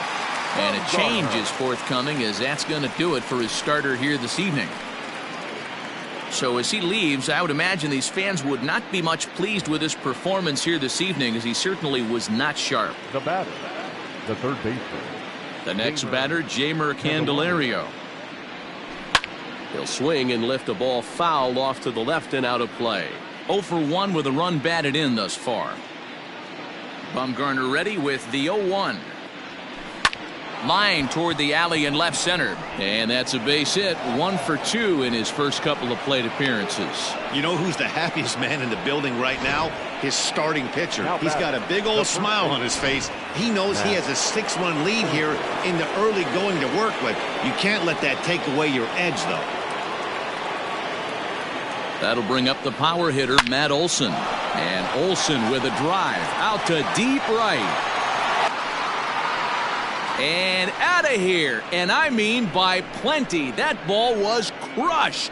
And a change is forthcoming, as that's going to do it for his starter here this evening. So as he leaves, I would imagine these fans would not be much pleased with his performance here this evening, as he certainly was not sharp. The batter, the third baseman. The next batter, Jeimer Candelario. He'll swing and lift a ball foul off to the left and out of play. 0 for 1 with a run batted in thus far. Bumgarner ready with the 0-1. Line toward the alley in left center. And that's a base hit. 1 for 2 in his first couple of plate appearances. You know who's the happiest man in the building right now? His starting pitcher. He's got a big old smile on his face. He knows he has a 6-1 lead here in the early going to work with. You can't let that take away your edge, though. That'll bring up the power hitter, Matt Olson. And Olson with a drive out to deep right. And out of here. And I mean by plenty. That ball was crushed.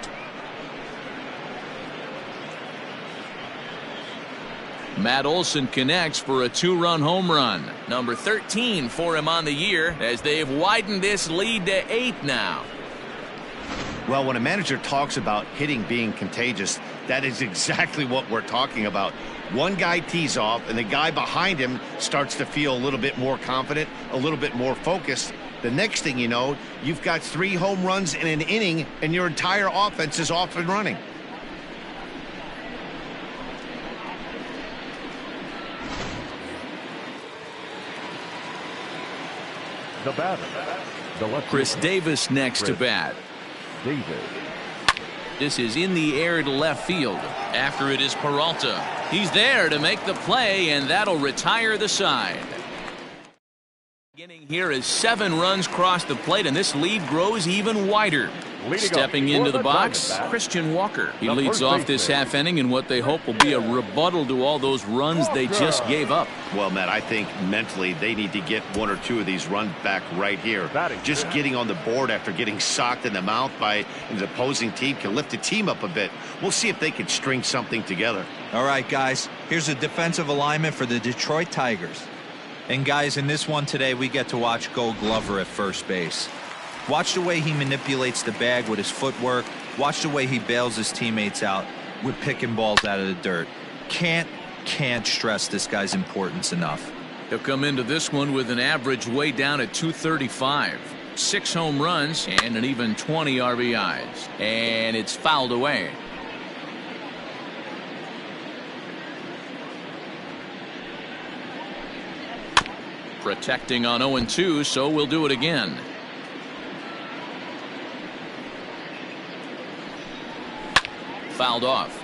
Matt Olson connects for a 2-run home run. Number 13 for him on the year, as they've widened this lead to 8 now. Well, when a manager talks about hitting being contagious, that is exactly what we're talking about. One guy tees off, and the guy behind him starts to feel a little bit more confident, a little bit more focused. The next thing you know, you've got 3 home runs in an inning, and your entire offense is off and running. The batter, the left Chris Davis next to bat. Davis. This is in the air to left field. After it is Peralta. He's there to make the play, and that'll retire the side. Beginning here as 7 runs cross the plate, and this lead grows even wider. Stepping into the box, Christian Walker. He leads off this half inning in what they hope will be a rebuttal to all those runs they just gave up. Well, Matt, I think mentally they need to get 1 or 2 of these runs back right here. Just getting on the board after getting socked in the mouth by an opposing team can lift the team up a bit. We'll see if they can string something together. All right, guys, here's a defensive alignment for the Detroit Tigers. And guys, in this one today, we get to watch Gold Glover at first base. Watch the way he manipulates the bag with his footwork. Watch the way he bails his teammates out with picking balls out of the dirt. Can't stress this guy's importance enough. He'll come into this one with an average way down at 235. 6 home runs and an even 20 RBIs. And it's fouled away. Protecting on 0-2, so we'll do it again. fouled off.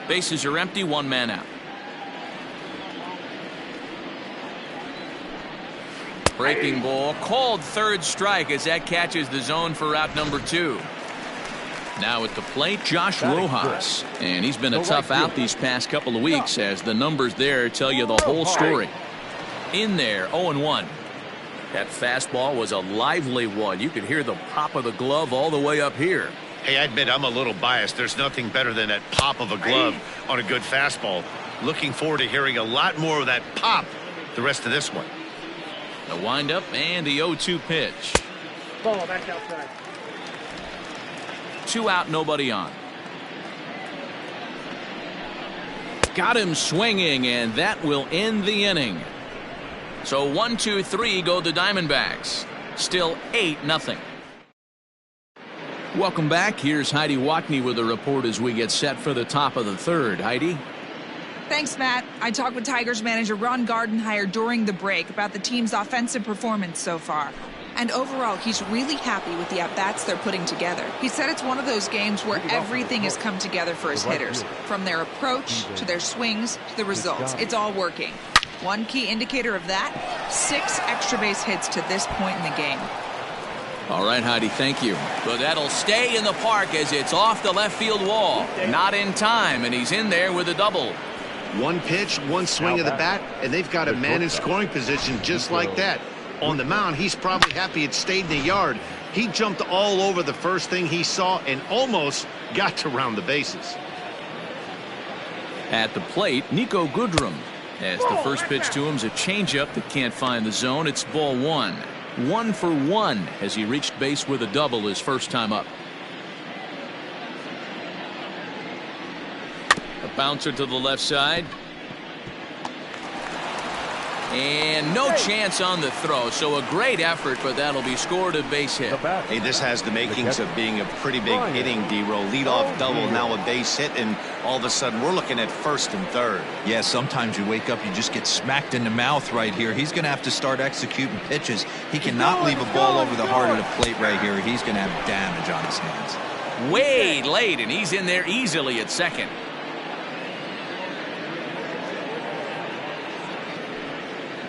Bases are empty, one man out. Breaking ball, called third strike as that catches the zone for out number 2. Now at the plate, Josh Rojas. And he's been a tough out these past couple of weeks, as the numbers there tell you the whole story. In there, 0-1. That fastball was a lively one. You could hear the pop of the glove all the way up here. Hey, I admit I'm a little biased. There's nothing better than that pop of a glove on a good fastball. Looking forward to hearing a lot more of that pop the rest of this one. The windup and the 0-2 pitch. Ball back outside. 2 out, nobody on. Got him swinging, and that will end the inning. So 1, 2, 3 go the Diamondbacks. Still 8-0. Welcome back. Here's Heidi Watney with a report as we get set for the top of the third. Heidi? Thanks, Matt. I talked with Tigers manager Ron Gardenhire during the break about the team's offensive performance so far. And overall, he's really happy with the at-bats they're putting together. He said it's one of those games where everything has come together for his hitters. From their approach, to their swings, to the results. It's all working. One key indicator of that, 6 extra base hits to this point in the game. All right, Heidi, thank you. But that'll stay in the park as it's off the left field wall. Not in time, and he's in there with a double. One pitch, one swing of the bat, and they've got a man in scoring position just like that. On the mound, he's probably happy it stayed in the yard. He jumped all over the first thing he saw and almost got to round the bases. At the plate, Nico Goodrum. As the first pitch to him's a changeup that can't find the zone. It's ball 1. 1 for 1 as he reached base with a double his first time up. A bouncer to the left side. And no chance on the throw, so a great effort, but that'll be scored a base hit. Hey, this has the makings of being a pretty big inning, D-Roll. Leadoff double, now a base hit, and all of a sudden we're looking at first and third. Yeah, sometimes you wake up, you just get smacked in the mouth right here. He's going to have to start executing pitches. He cannot leave a ball over the heart of the plate right here. He's going to have damage on his hands. Way late, and he's in there easily at second.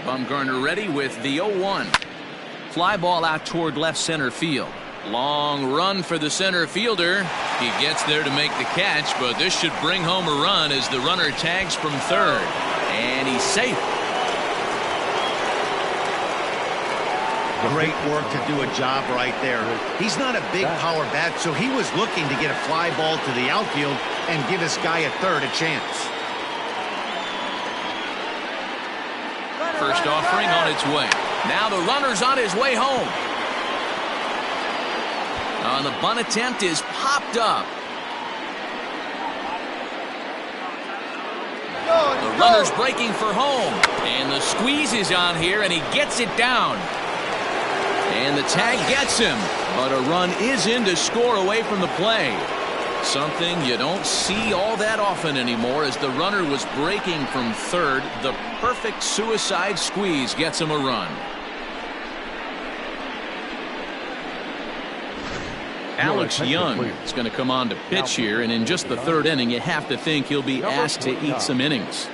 Bumgarner ready with the 0-1. Fly ball out toward left center field. Long run for the center fielder. He gets there to make the catch, but this should bring home a run as the runner tags from third. And he's safe. Great work to do a job right there. He's not a big power bat, so he was looking to get a fly ball to the outfield and give his guy at third a chance. First offering on its way. Now the runner's on his way home. The bunt attempt is popped up. The runner's breaking for home. And the squeeze is on here, and he gets it down. And the tag gets him. But a run is in to score away from the play. Something you don't see all that often anymore as the runner was breaking from third. The perfect suicide squeeze gets him a run. Alex Young is going to come on to pitch here, and in just the third inning, you have to think he'll be asked to eat some innings.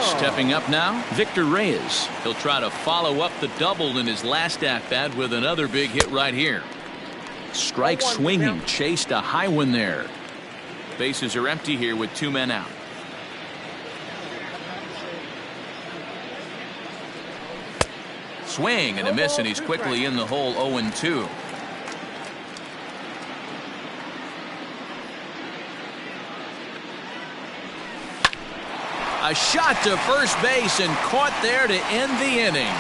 Stepping up now, Victor Reyes. He'll try to follow up the double in his last at-bat with another big hit right here. Strike swinging, chased a high one there. Bases are empty here with 2 men out. Swing and a miss, and he's quickly in the hole. 0-2. A shot to first base and caught there to end the inning.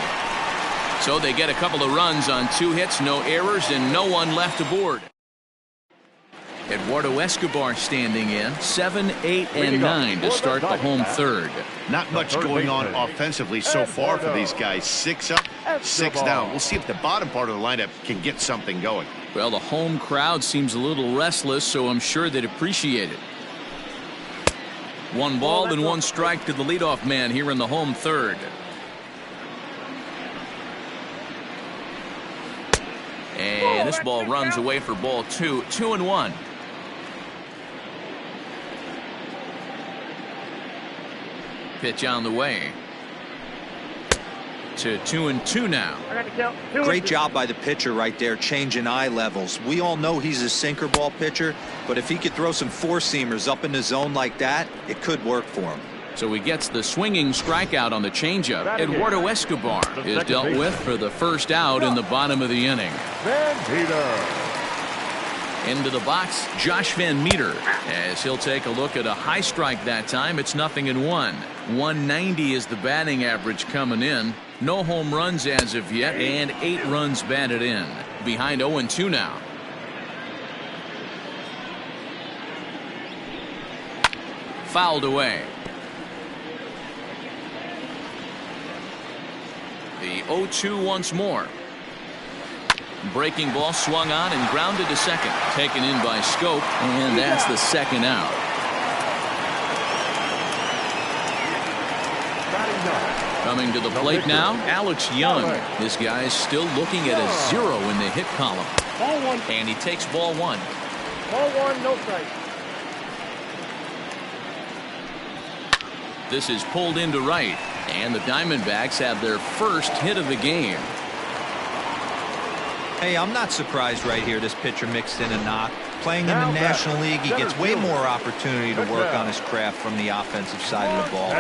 So they get a couple of runs on 2 hits, no errors, and no one left aboard. Eduardo Escobar standing in, 7, 8, and 9 to start the home third. Not much going on offensively so far for these guys. 6 up, 6 down. We'll see if the bottom part of the lineup can get something going. Well, the home crowd seems a little restless, so I'm sure they'd appreciate it. 1 ball and 1 strike to the leadoff man here in the home third. And this ball runs away for ball 2, 2-1. Pitch on the way. To 2-2 now. I got to count. Great job by the pitcher right there, changing eye levels. We all know he's a sinker ball pitcher, but if he could throw some four-seamers up in the zone like that, it could work for him. So he gets the swinging strikeout on the changeup. Eduardo Escobar is dealt with for the first out in the bottom of the inning. Into the box, Josh Van Meter, as he'll take a look at a high strike that time. It's 0-1. 190 is the batting average coming in. No home runs as of yet, and 8 runs batted in. Behind 0-2 now. Fouled away. The 0-2 once more. Breaking ball swung on and grounded to second. Taken in by Scope, and that's the second out. Coming to the plate now, Alex Young. This guy's still looking at a 0 in the hit column. Ball 1. And he takes ball 1. Ball 1, no strike. This is pulled into right, and the Diamondbacks have their first hit of the game. Hey, I'm not surprised right here this pitcher mixed in a knock. Playing in the National League, he gets way more opportunity to work on his craft from the offensive side of the ball.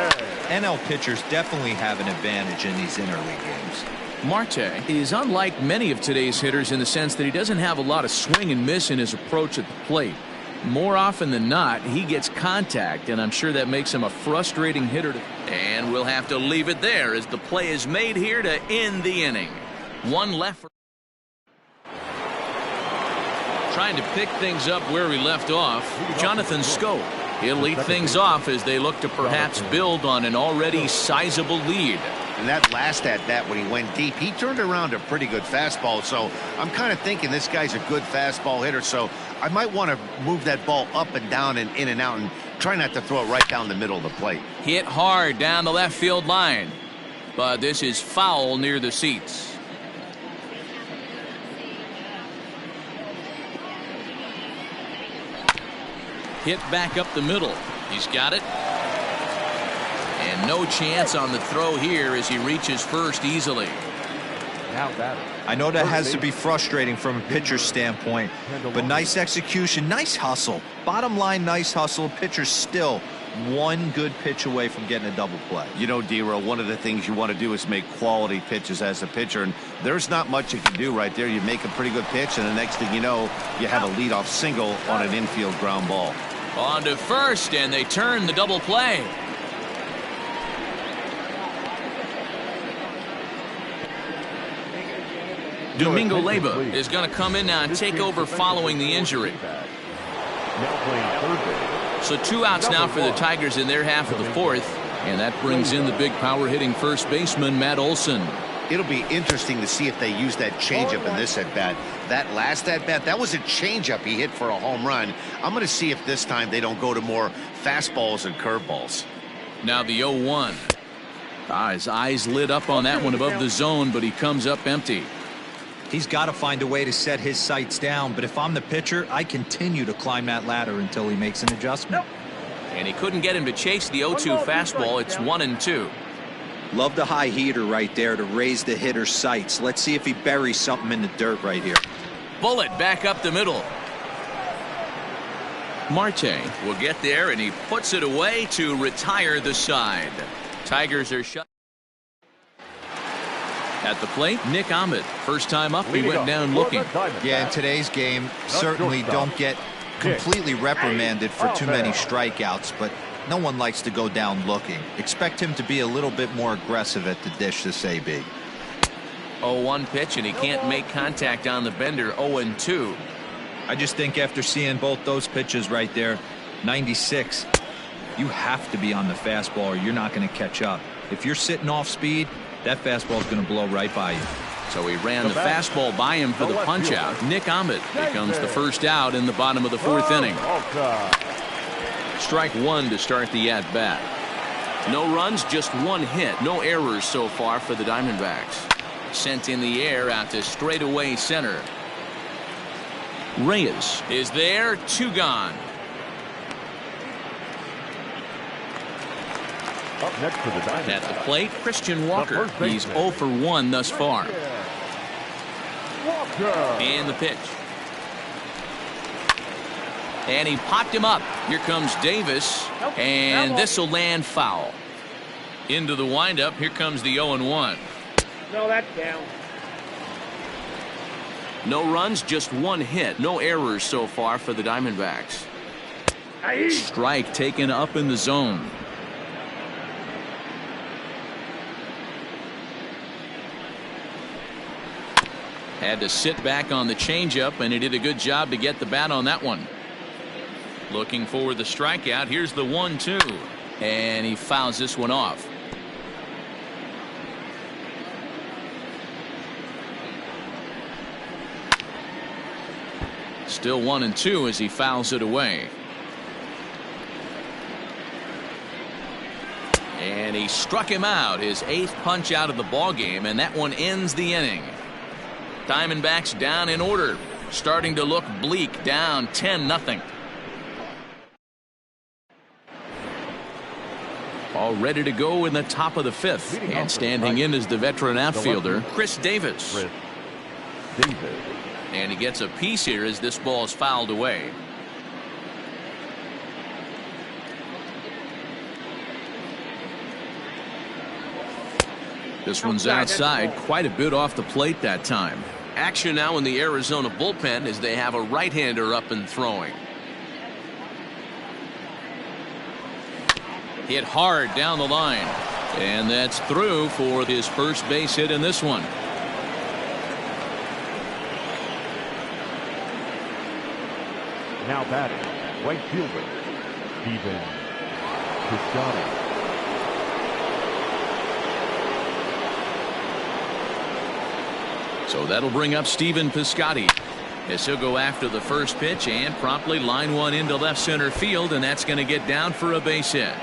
NL pitchers definitely have an advantage in these interleague games. Marte is unlike many of today's hitters in the sense that he doesn't have a lot of swing and miss in his approach at the plate. More often than not, he gets contact, and I'm sure that makes him a frustrating hitter. And we'll have to leave it there as the play is made here to end the inning. One left. Trying to pick things up where we left off, Jonathan Scope. He'll lead things off as they look to perhaps build on an already sizable lead. And that last at-bat when he went deep, he turned around a pretty good fastball. So I'm kind of thinking this guy's a good fastball hitter. So I might want to move that ball up and down and in and out and try not to throw it right down the middle of the plate. Hit hard down the left field line. But this is foul near the seats. Hit back up the middle. He's got it. And no chance on the throw here as he reaches first easily. I know that has to be frustrating from a pitcher's standpoint, but nice execution, nice hustle. Bottom line, nice hustle. Pitcher's still one good pitch away from getting a double play. You know, D-Row, one of the things you want to do is make quality pitches as a pitcher, and there's not much you can do right there. You make a pretty good pitch, and the next thing you know, you have a leadoff single on an infield ground ball. On to first, and they turn the double play. Domingo Leyba is going to come in now and take over following the injury. So 2 outs now for the Tigers in their half of the fourth, and that brings in the big power hitting first baseman Matt Olson. It'll be interesting to see if they use that changeup in this at-bat. That last at-bat, that was a changeup he hit for a home run. I'm going to see if this time they don't go to more fastballs and curveballs. Now the 0-1. His eyes lit up on that one above the zone, but he comes up empty. He's got to find a way to set his sights down, but if I'm the pitcher, I continue to climb that ladder until he makes an adjustment. And he couldn't get him to chase the 0-2 fastball. It's 1-2. Love the high heater right there to raise the hitter's sights. Let's see if he buries something in the dirt right here. Bullet back up the middle. Marte will get there, and he puts it away to retire the side. Tigers are shut. At the plate, Nick Ahmed. First time up, he went down looking. Yeah, in today's game, certainly don't get completely reprimanded for too many strikeouts, but no one likes to go down looking. Expect him to be a little bit more aggressive at the dish this AB. 0-1 pitch, and he can't make contact on the bender. 0-2. I just think after seeing both those pitches right there, 96, you have to be on the fastball or you're not going to catch up. If you're sitting off speed, that fastball is going to blow right by you. So he ran the fastball by him for the punch out. Nick Ahmed becomes the first out in the bottom of the fourth inning. Strike one to start the at-bat. No runs, just one hit. No errors so far for the Diamondbacks. Sent in the air out to straightaway center. Reyes is there, 2 gone. Up next for the Diamondbacks. At the plate, Christian Walker. He's 0 for 1 thus far. Walker. And the pitch. And he popped him up. Here comes Davis. And this will land foul. Into the windup. Here comes the 0-1. No, that's down. No runs, just 1 hit. No errors so far for the Diamondbacks. Strike taken up in the zone. Had to sit back on the changeup, and he did a good job to get the bat on that one. Looking for the strikeout. Here's the 1-2. And he fouls this one off. Still 1-2 as he fouls it away. And he struck him out, his 8th punch out of the ball game, and that one ends the inning. Diamondbacks down in order, starting to look bleak, down 10-0. All ready to go in the top of the 5th, and standing in is the veteran outfielder Chris Davis. And he gets a piece here as this ball is fouled away. This one's outside, quite a bit off the plate that time. Action now in the Arizona bullpen as they have a right-hander up and throwing. Hit hard down the line. And that's through for his first base hit in this one. Now batting, right fielder, Steven Piscotty. So that'll bring up Steven Piscotty as he'll go after the first pitch and promptly line one into left center field, and that's going to get down for a base hit.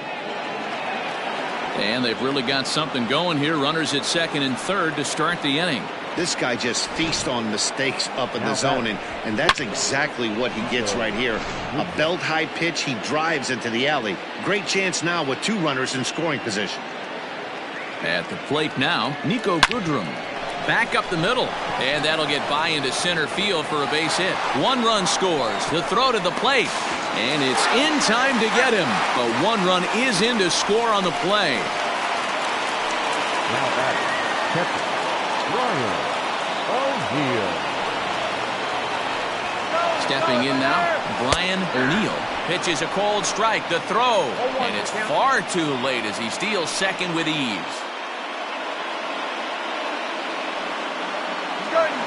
And they've really got something going here. Runners at second and third to start the inning. This guy just feasts on mistakes up in the zone, and that's exactly what he gets right here. A belt-high pitch, he drives into the alley. Great chance now with 2 runners in scoring position. At the plate now, Nico Goodrum. Back up the middle, and that'll get by into center field for a base hit. 1 run scores. The throw to the plate, and it's in time to get him. But 1 run is in to score on the play. Now batting, catcher, Brian O'Neill. Stepping in now, Brian O'Neill. Pitches a cold strike. The throw, and it's far too late as he steals second with ease.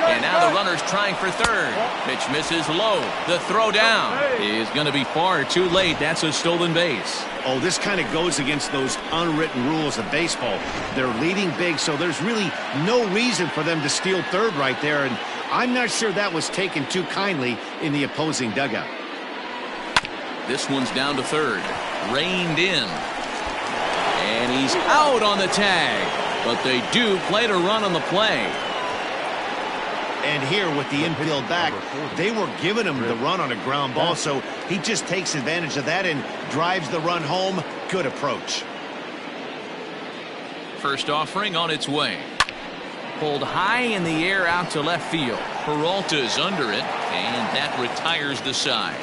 And now the runner's trying for third. Pitch misses low. The throw down is going to be far too late. That's a stolen base. Oh, this kind of goes against those unwritten rules of baseball. They're leading big, so there's really no reason for them to steal third right there, and I'm not sure that was taken too kindly in the opposing dugout. This one's down to third. Reined in. And he's out on the tag. But they do play to run on the play. And here with the infield back, they were giving him the run on a ground ball, so he just takes advantage of that and drives the run home. Good approach. First offering on its way. Pulled high in the air out to left field. Peralta's under it, and that retires the side.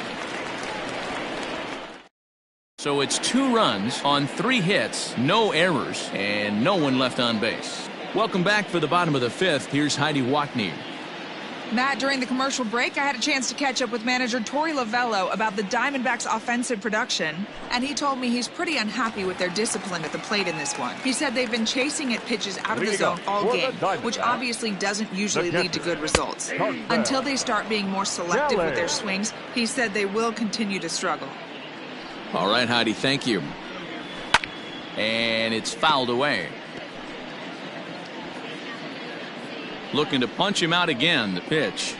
So it's 2 runs on 3 hits, no errors, and no one left on base. Welcome back for the bottom of the 5th. Here's Heidi Watney. Matt, during the commercial break, I had a chance to catch up with manager Torey Lovello about the Diamondbacks' offensive production, and he told me he's pretty unhappy with their discipline at the plate in this one. He said they've been chasing at pitches out of the zone all game, which obviously doesn't usually lead to good results. Until they start being more selective with their swings, he said they will continue to struggle. All right, Heidi, thank you. And it's fouled away. Looking to punch him out again. The pitch.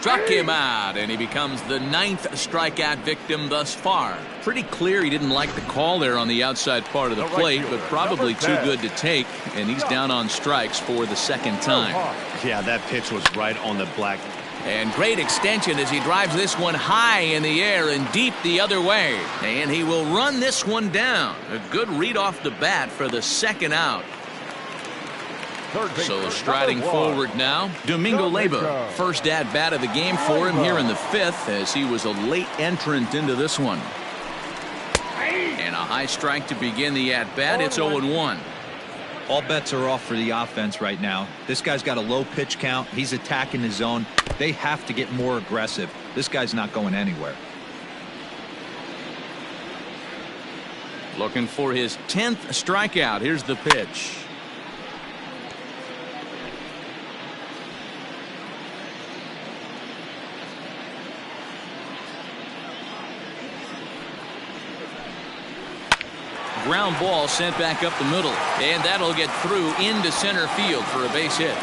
Struck him out, and he becomes the 9th strikeout victim thus far. Pretty clear he didn't like the call there on the outside part of the plate, but probably too good to take, and he's down on strikes for the 2nd time. Yeah, that pitch was right on the black. And great extension as he drives this one high in the air and deep the other way. And he will run this one down. A good read off the bat for the 2nd out. So striding forward now, Domingo Leyba. First at bat of the game for him here in the 5th, as he was a late entrant into this one. And a high strike to begin the at bat. It's 0-1. All bets are off for the offense right now. This guy's got a low pitch count. He's attacking his zone. They have to get more aggressive. This guy's not going anywhere. Looking for his 10th strikeout. Here's the pitch. Ground ball sent back up the middle, and that'll get through into center field for a base hit.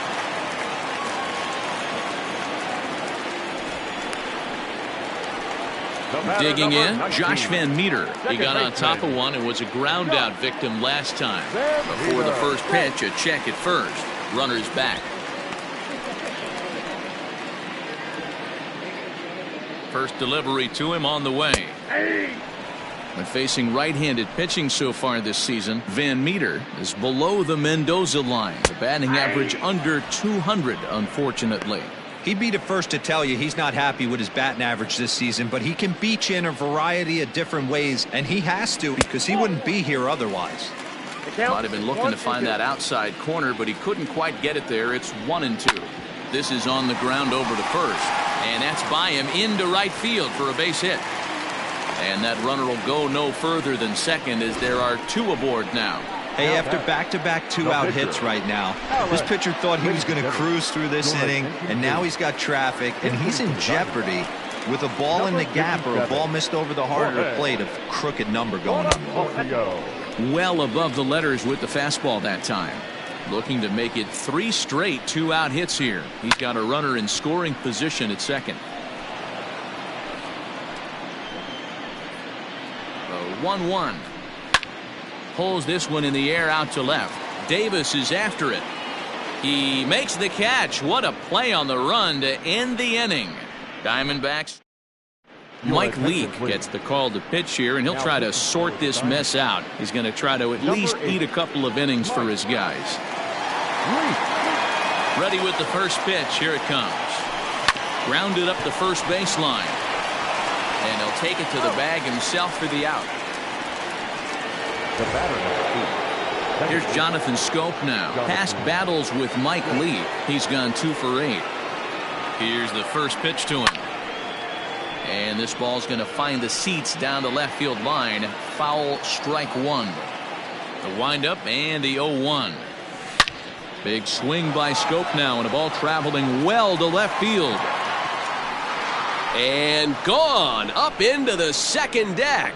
Digging in, Josh Van Meter. He got on top of one and was a ground out victim last time. Before the first pitch, a check at first. Runners back. First delivery to him on the way. When facing right-handed pitching so far this season, Van Meter is below the Mendoza line. The batting average under 200, unfortunately. He'd be the first to tell you he's not happy with his batting average this season, but he can beat you in a variety of different ways, and he has to because he wouldn't be here otherwise. Might have been looking to find that outside corner, but he couldn't quite get it there. It's 1-2. This is on the ground over to first, and that's by him into right field for a base hit. And that runner will go no further than second as there are 2 aboard now. Hey, after back-to-back 2-out hits right now, this pitcher thought he was going to cruise through this inning, and now he's got traffic, and he's in jeopardy with a ball in the gap or a ball missed over the heart of the plate, a crooked number going on. Well above the letters with the fastball that time. Looking to make it 3 straight 2-out hits here. He's got a runner in scoring position at second. 1-1. Pulls this one in the air out to left. Davis is after it. He makes the catch. What a play on the run to end the inning. Diamondbacks. Mike Leake gets the call to pitch here, and he'll try to sort this mess out. He's going to try to at least eat a couple of innings for his guys. Ready with the first pitch. Here it comes. Grounded up the first baseline. And he'll take it to the bag himself for the out. Here's Jonathan Scope now. Past battles with Mike Leake. He's gone 2 for 8. Here's the first pitch to him. And this ball's going to find the seats down the left field line. Foul, strike 1. The windup and the 0-1. Big swing by Scope now, and a ball traveling well to left field. And gone up into the second deck.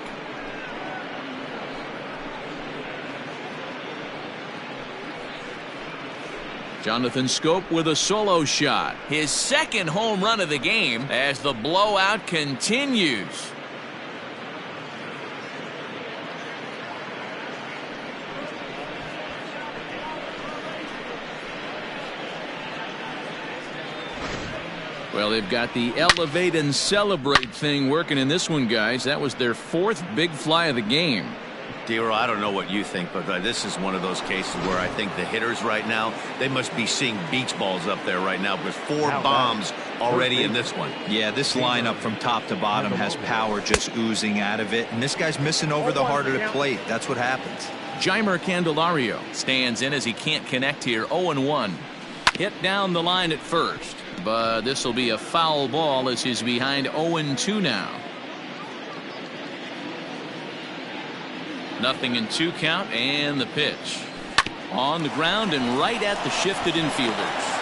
Jonathan Scope with a solo shot. His second home run of the game as the blowout continues. Well, they've got the elevate and celebrate thing working in this one, guys. That was their 4th big fly of the game. Dero, I don't know what you think, but this is one of those cases where I think the hitters right now, they must be seeing beach balls up there right now with 4 bombs already in this one. Yeah, this lineup from top to bottom has power just oozing out of it, and this guy's missing over the heart of the plate. That's what happens. Jeimer Candelario stands in as he can't connect here. 0-1. Hit down the line at first, but this will be a foul ball as he's behind 0-2 now. 0-2 count, and the pitch. On the ground and right at the shifted infielders.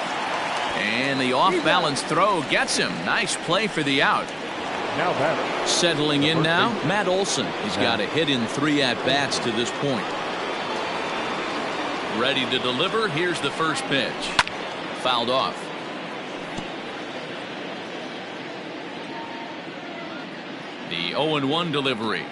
And the off-balance throw gets him. Nice play for the out. Settling in now, Matt Olson. He's got a hit in 3 at-bats to this point. Ready to deliver. Here's the first pitch. Fouled off. The 0-1 delivery.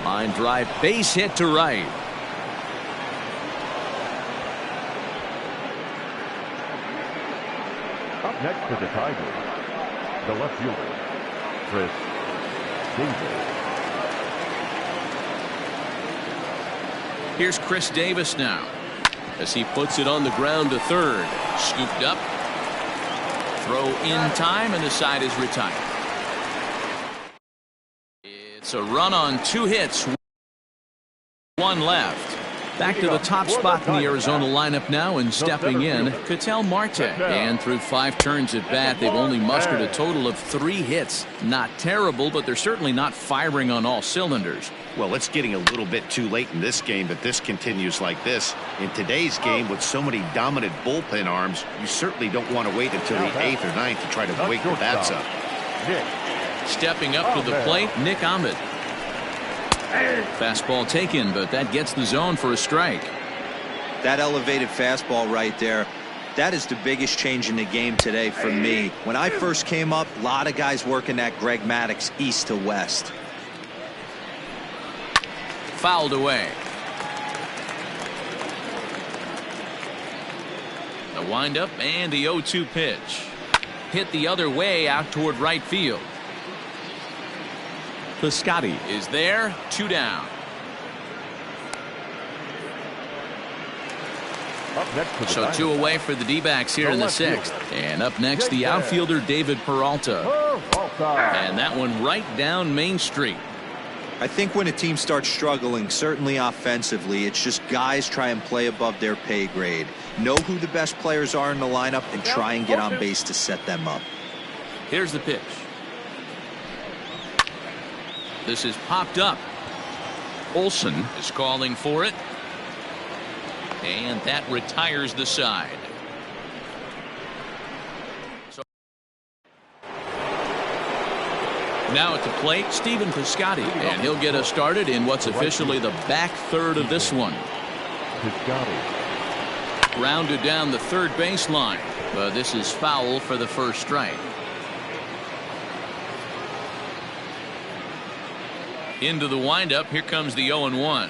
Line drive, base hit to right. Up next to the Tigers, the left fielder, Chris Davis. Here's Chris Davis now, as he puts it on the ground to third. Scooped up. Throw in time, and the side is retired. It's a run on 2 hits, 1 left. Back to the top spot in the Arizona lineup now, and stepping in, Ketel Marte. And through 5 turns at bat, they've only mustered a total of 3 hits. Not terrible, but they're certainly not firing on all cylinders. Well, it's getting a little bit too late in this game, but this continues like this. In today's game, with so many dominant bullpen arms, you certainly don't want to wait until the 8th or 9th to try to wake the bats up. Stepping up to the plate, Nick Ahmed. Fastball taken, but that gets the zone for a strike. That elevated fastball right there, that is the biggest change in the game today for me. When I first came up, a lot of guys working that Greg Maddux east to west. Fouled away. The windup and the 0-2 pitch. Hit the other way out toward right field. Piscotty is there, 2 down. So 2 away for the D-backs here in the 6th. And up next, the outfielder David Peralta. And that one right down Main Street. I think when a team starts struggling, certainly offensively, it's just guys try and play above their pay grade. Know who the best players are in the lineup and try and get on base to set them up. Here's the pitch. This is popped up. Olsen is calling for it. And that retires the side. So now at the plate, Stephen Piscotty, and he'll get us started in what's officially the back third of this one. Grounded down the third baseline, but this is foul for the first strike. Into the windup, here comes the 0-1.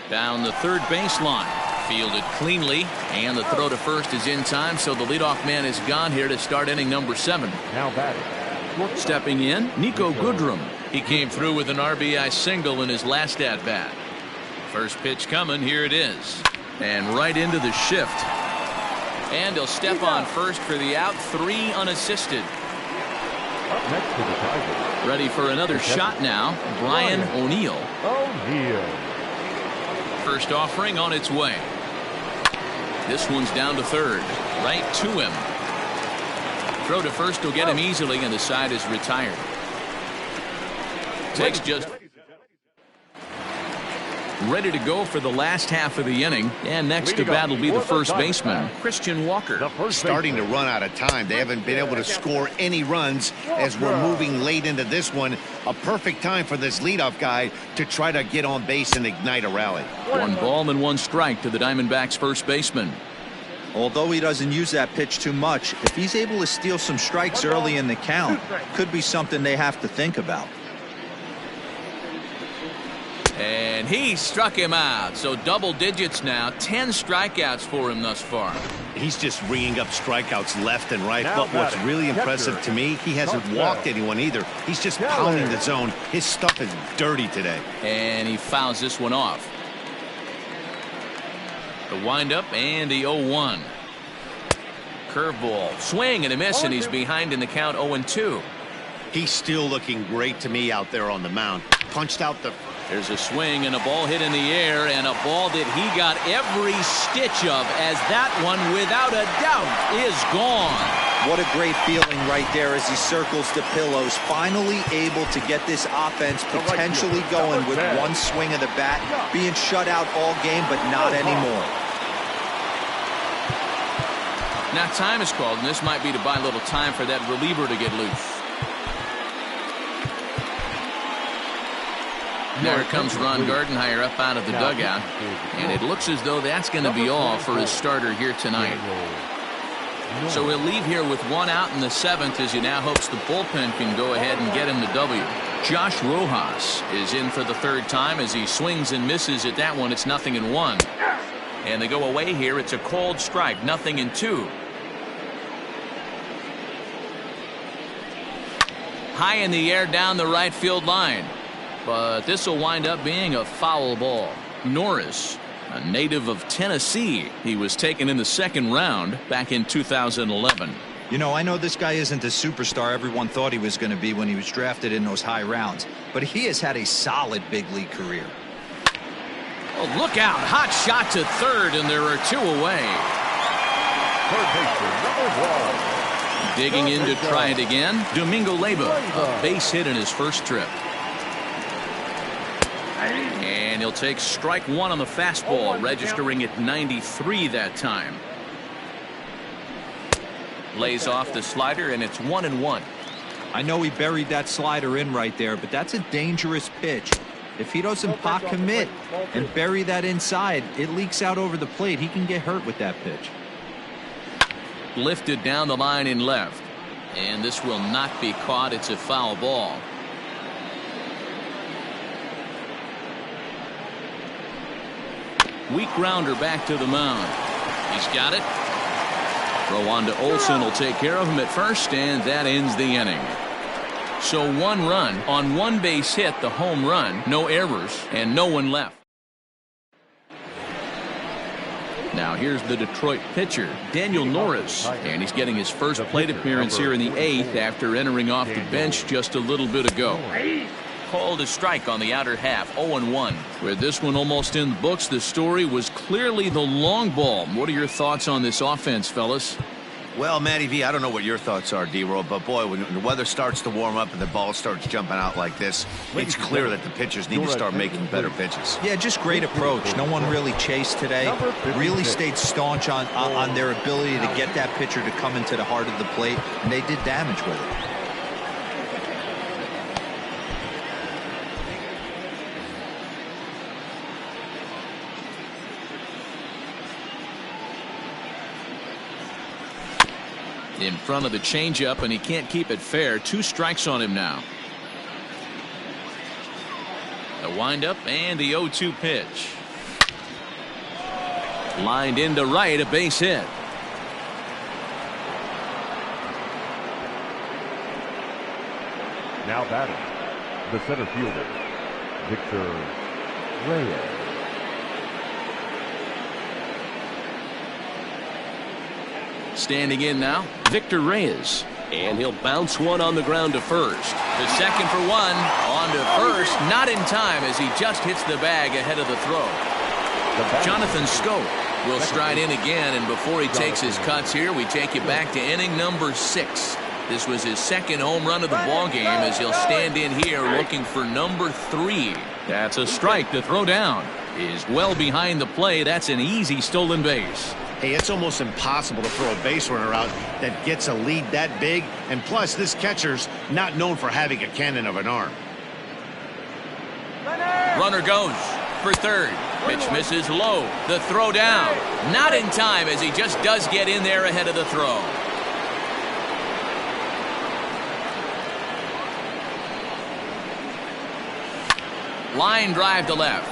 Down the third baseline, fielded cleanly, and the throw to first is in time, so the leadoff man is gone here to start inning number 7. Now batting. Stepping in, Nico Goodrum. He came through with an RBI single in his last at-bat. First pitch coming, here it is. And right into the shift. And he'll step on first for the out, 3 unassisted. Up next to the Tigers. Ready for another shot now, Brian O'Neill. First offering on its way. This one's down to third, right to him. Throw to first will get him easily, and the side is retired. Takes just ready to go for the last half of the inning, and next to bat will be the first baseman, Christian Walker. Starting to run out of time. They haven't been able to score any runs as we're moving late into this one. A perfect time for this leadoff guy to try to get on base and ignite a rally. 1 ball and 1 strike to the Diamondbacks first baseman. Although he doesn't use that pitch too much, if he's able to steal some strikes early in the count, could be something they have to think about. And he struck him out. So double digits now. 10 strikeouts for him thus far. He's just ringing up strikeouts left and right. But what's really impressive to me, he hasn't walked anyone either. He's just pounding the zone. His stuff is dirty today. And he fouls this one off. The windup and the 0-1. Curveball. Swing and a miss, and he's behind in the count 0-2. He's still looking great to me out there on the mound. Punched out the... There's a swing and a ball hit in the air, and a ball that he got every stitch of, as that one, without a doubt, is gone. What a great feeling right there as he circles the pillows, finally able to get this offense potentially going with one swing of the bat, being shut out all game, but not anymore. Now time is called, and this might be to buy a little time for that reliever to get loose. There comes Ron Gardenhire up out of the dugout, and it looks as though that's going to be all for his starter here tonight. So he'll leave here with 1 out in the 7th as he now hopes the bullpen can go ahead and get him the W. Josh Rojas is in for the 3rd time as he swings and misses at that one. It's 0-1. And they go away here. It's a cold strike, 0-2. High in the air down the right field line. But this will wind up being a foul ball. Norris, a native of Tennessee. He was taken in the 2nd round back in 2011. You know, I know this guy isn't the superstar everyone thought he was going to be when he was drafted in those high rounds, but he has had a solid big league career. Oh, look out. Hot shot to 3rd, and there are 2 away. Third baseman, number 1. Digging in to try it again. Domingo Leyva, a base hit in his first trip. And he'll take strike 1 on the fastball, registering at 93 that time. Lays off the slider, and it's 1-1. I know he buried that slider in right there, but that's a dangerous pitch. If he doesn't pot commit and bury that inside, it leaks out over the plate. He can get hurt with that pitch. Lifted down the line in left. And this will not be caught. It's a foul ball. Weak grounder back to the mound. He's got it. Throw on to Olsen will take care of him at first, and that ends the inning. So 1 run on 1 base hit, the home run, no errors, and no one left. Now here's the Detroit pitcher, Daniel Norris, and he's getting his first plate appearance here in the 8th after entering off the bench just a little bit ago. Called a strike on the outer half, 0-1. With this one almost in the books, the story was clearly the long ball. What are your thoughts on this offense, fellas? Well, Matty V, I don't know what your thoughts are, D-Roll, but boy, when the weather starts to warm up and the ball starts jumping out like this, it's clear that the pitchers need to start making better pitches. Yeah, just great approach. No one really chased today. Really stayed staunch on their ability to get that pitcher to come into the heart of the plate, and they did damage with it. In front of the changeup, and he can't keep it fair. 2 strikes on him now. The windup and the 0-2 pitch. Lined into right, a base hit. Now batting, the center fielder, Victor Reyes. Standing in now, Victor Reyes. And he'll bounce one on the ground to first. To second for 1. On to first. Not in time as he just hits the bag ahead of the throw. Jonathan Scope will stride in again. And before he takes his cuts here, we take you back to inning number 6. This was his 2nd home run of the ball game as he'll stand in here looking for number 3. That's a strike. To throw down is well behind the play. That's an easy stolen base. Hey, it's almost impossible to throw a base runner out that gets a lead that big. And plus, this catcher's not known for having a cannon of an arm. Runner goes for 3rd. Pitch misses low. The throw down. Not in time as he just does get in there ahead of the throw. Line drive to left.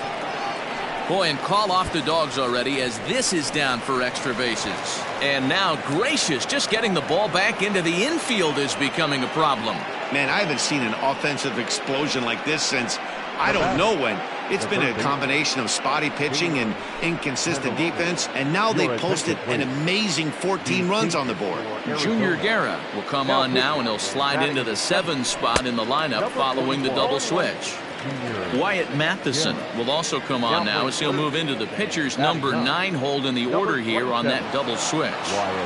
Boy, and call off the dogs already as this is down for extra bases. And now Gracious just getting the ball back into the infield is becoming a problem. Man, I haven't seen an offensive explosion like this since I don't know when. It's been a combination of spotty pitching and inconsistent defense, and now they posted an amazing 14 runs on the board. Junior Guerra will come on now, and he'll slide into the 7 spot in the lineup following the double switch. Wyatt Matheson will also come on now as he'll move into the pitcher's number 9 hold in the order here on that double switch.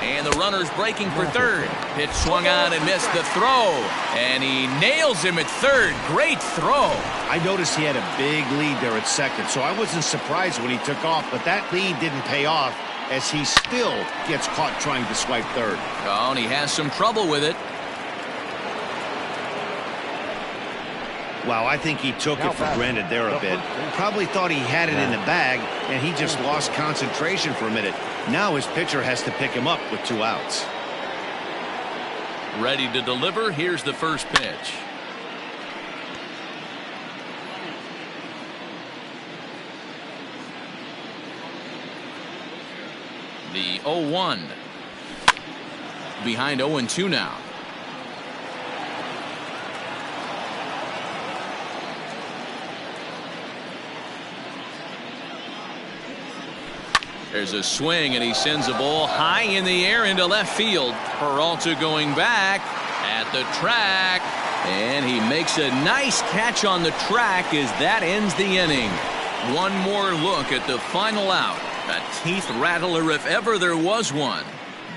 And the runner's breaking for 3rd. Pitch swung on and missed the throw. And he nails him at 3rd. Great throw. I noticed he had a big lead there at 2nd, so I wasn't surprised when he took off, but that lead didn't pay off as he still gets caught trying to swipe 3rd. Oh, and he has some trouble with it. Wow, I think he took it for granted there a bit. Probably thought he had it in the bag, and he just lost concentration for a minute. Now his pitcher has to pick him up with 2 outs. Ready to deliver. Here's the first pitch. The 0-1. Behind 0-2 now. There's a swing, and he sends a ball high in the air into left field. Peralta going back at the track, and he makes a nice catch on the track as that ends the inning. One more look at the final out. A teeth rattler if ever there was one.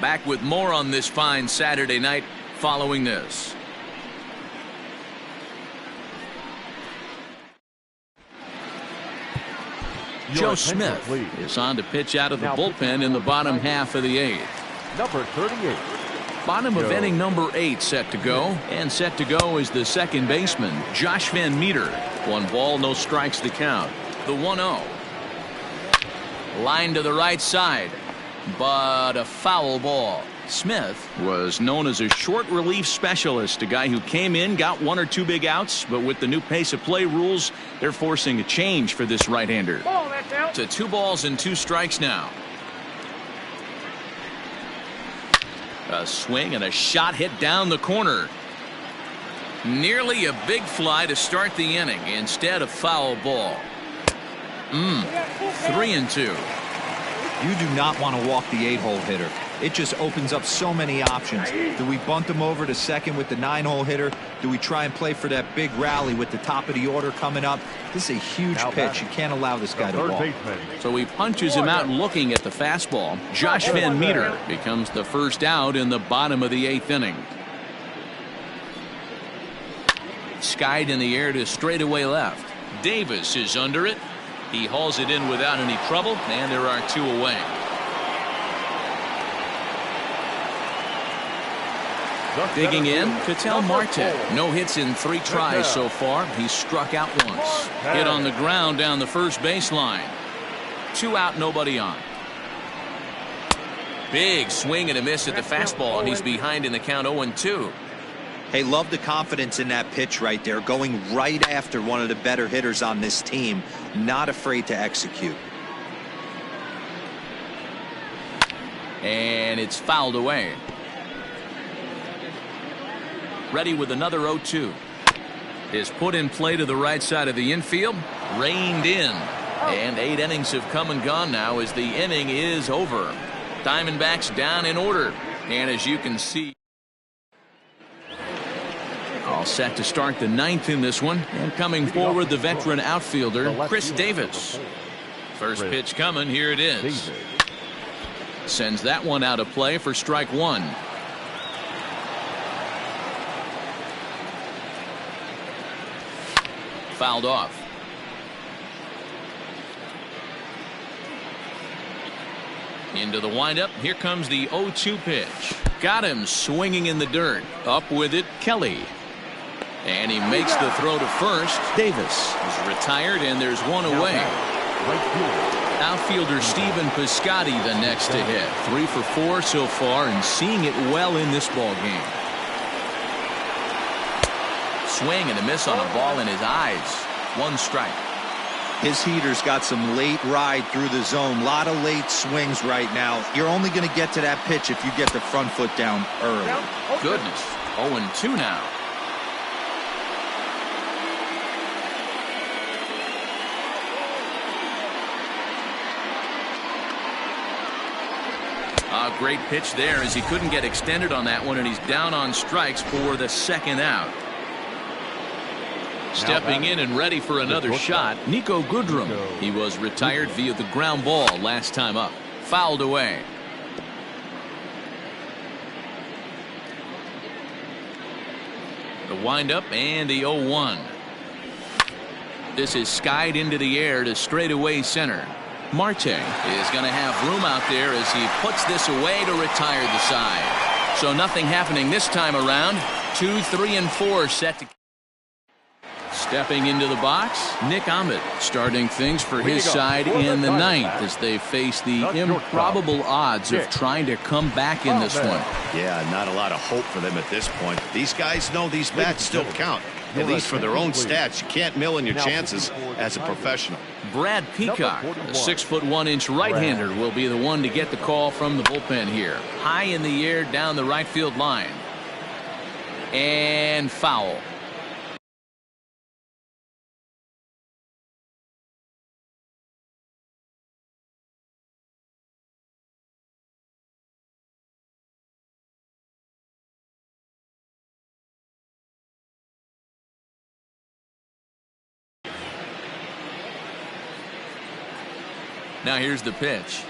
Back with more on this fine Saturday night following this. Joe Smith is on to pitch out of the bullpen in the bottom half of the 8th. Number 38. Bottom of inning number 8 set to go. And set to go is the second baseman, Josh Van Meter. 1 ball, no strikes to count. The 1-0. Line to the right side, but a foul ball. Smith was known as a short relief specialist, a guy who came in, got 1 or 2 big outs, but with the new pace of play rules, they're forcing a change for this right-hander. To 2 balls and 2 strikes now. A swing and a shot hit down the corner. Nearly a big fly to start the inning. Instead, a foul ball. 3-2. You do not want to walk the 8-hole hitter. It just opens up so many options. Do we bunt him over to second with the 9-hole hitter? Do we try and play for that big rally with the top of the order coming up? This is a huge pitch. You can't allow this guy to walk. So he punches him out looking at the fastball. Josh Van Meter becomes the first out in the bottom of the 8th inning. Skied in the air to straightaway left. Davis is under it. He hauls it in without any trouble, and there are 2 away. Digging in, Ketel Marte. No hits in 3 tries so far. He's struck out once. Hit on the ground down the first baseline. 2 out, nobody on. Big swing and a miss at the fastball, and he's behind in the count 0-2. Hey, love the confidence in that pitch right there, going right after one of the better hitters on this team, not afraid to execute. And it's fouled away. Ready with another 0-2. Is put in play to the right side of the infield, reined in, and 8 innings have come and gone now as the inning is over. Diamondbacks down in order, and as you can see, all set to start the 9th in this one, and coming forward the veteran outfielder Chris Davis. First pitch coming, here it is. Sends that one out of play for strike 1. Fouled off. Into the windup. Here comes the 0-2 pitch. Got him swinging in the dirt. Up with it, Kelly. And he makes the throw to first. Davis is retired, and there's 1 away. Outfielder Stephen Piscotty the next to hit. 3 for 4 so far, and seeing it well in this ball game. Swing and a miss on a ball in his eyes. 1 strike. His heater's got some late ride through the zone. A lot of late swings right now. You're only going to get to that pitch if you get the front foot down early. Goodness. 0-2 now. A great pitch there as he couldn't get extended on that one, and he's down on strikes for the 2nd out. Stepping in and ready for another shot, Nico Goodrum. He was retired via the ground ball last time up. Fouled away. The windup and the 0-1. This is skied into the air to straightaway center. Marte is going to have room out there as he puts this away to retire the side. So nothing happening this time around. 2, 3, and 4 set to. Stepping into the box, Nick Ahmed starting things for his side in the ninth as they face the improbable odds of trying to come back in this one. Yeah, not a lot of hope for them at this point. These guys know these bats still count. At least for their own stats. You can't mill in your chances as a professional. Brad Peacock, a 6'1" right-hander, will be the one to get the call from the bullpen here. High in the air down the right field line. And foul. Now here's the pitch.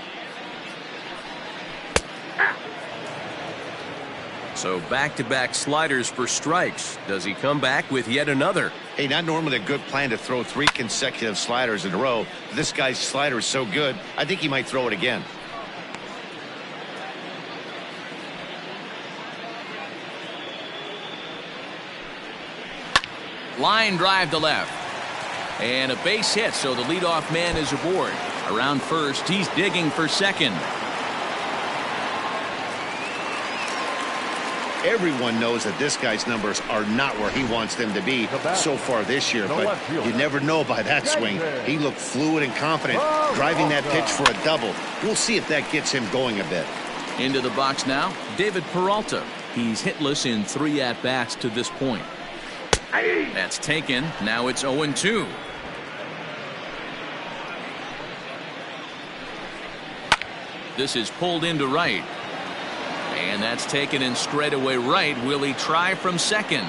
So back-to-back sliders for strikes. Does he come back with yet another? Hey, not normally a good plan to throw 3 consecutive sliders in a row. This guy's slider is so good, I think he might throw it again. Line drive to left. And a base hit, so the leadoff man is aboard. Around first, he's digging for second. Everyone knows that this guy's numbers are not where he wants them to be so far this year, but you never know by that swing. He looked fluid and confident, driving that pitch for a double. We'll see if that gets him going a bit. Into the box now, David Peralta. He's hitless in 3 at-bats to this point. That's taken. Now it's 0-2. This is pulled into right. And that's taken in straightaway right. Will he try from second?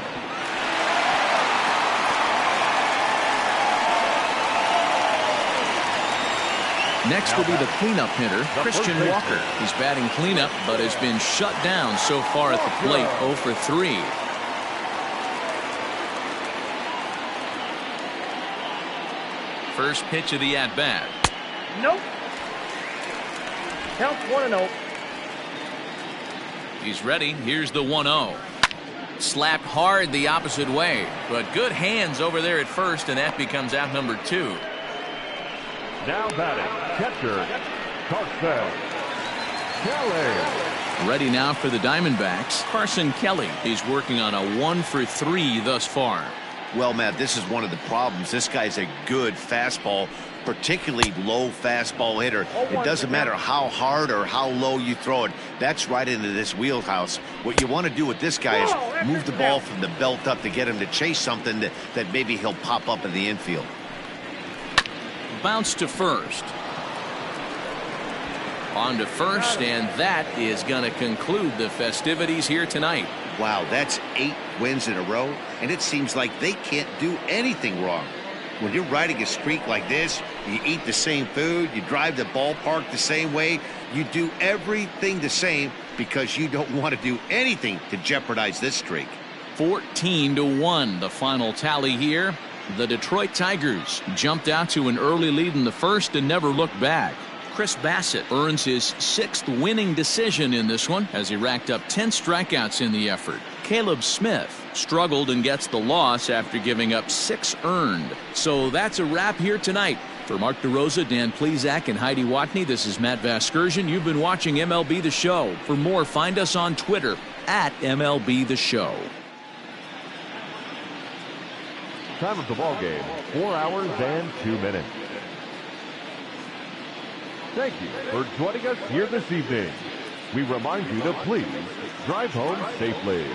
Next will be the cleanup hitter, Christian Walker. He's batting cleanup, but has been shut down so far at the plate, 0 for 3. First pitch of the at-bat. Nope. Count 1-0. He's ready. Here's the 1-0. Slapped hard the opposite way, but good hands over there at first, and that becomes out number 2. Now batting, catcher, Carson Kelly. Ready now for the Diamondbacks, Carson Kelly. He's working on a 1 for 3 thus far. Well, Matt, this is one of the problems. This guy's a good fastball, particularly low fastball hitter. It doesn't matter how hard or how low you throw it. That's right into this wheelhouse. What you want to do with this guy is move the ball from the belt up to get him to chase something that maybe he'll pop up in the infield. Bounce to first. On to first, and that is going to conclude the festivities here tonight. Wow, that's 8 wins in a row, and it seems like they can't do anything wrong. When you're riding a streak like this, you eat the same food, you drive the ballpark the same way, you do everything the same because you don't want to do anything to jeopardize this streak. 14-1, the final tally here. The Detroit Tigers jumped out to an early lead in the first and never looked back. Chris Bassett earns his 6th winning decision in this one as he racked up 10 strikeouts in the effort. Caleb Smith struggled and gets the loss after giving up 6 earned. So that's a wrap here tonight. For Mark DeRosa, Dan Plezak, and Heidi Watney, this is Matt Vasgersian. You've been watching MLB The Show. For more, find us on Twitter at MLB The Show. Time of the ball game, 4 hours and 2 minutes. Thank you for joining us here this evening. We remind you to please drive home safely.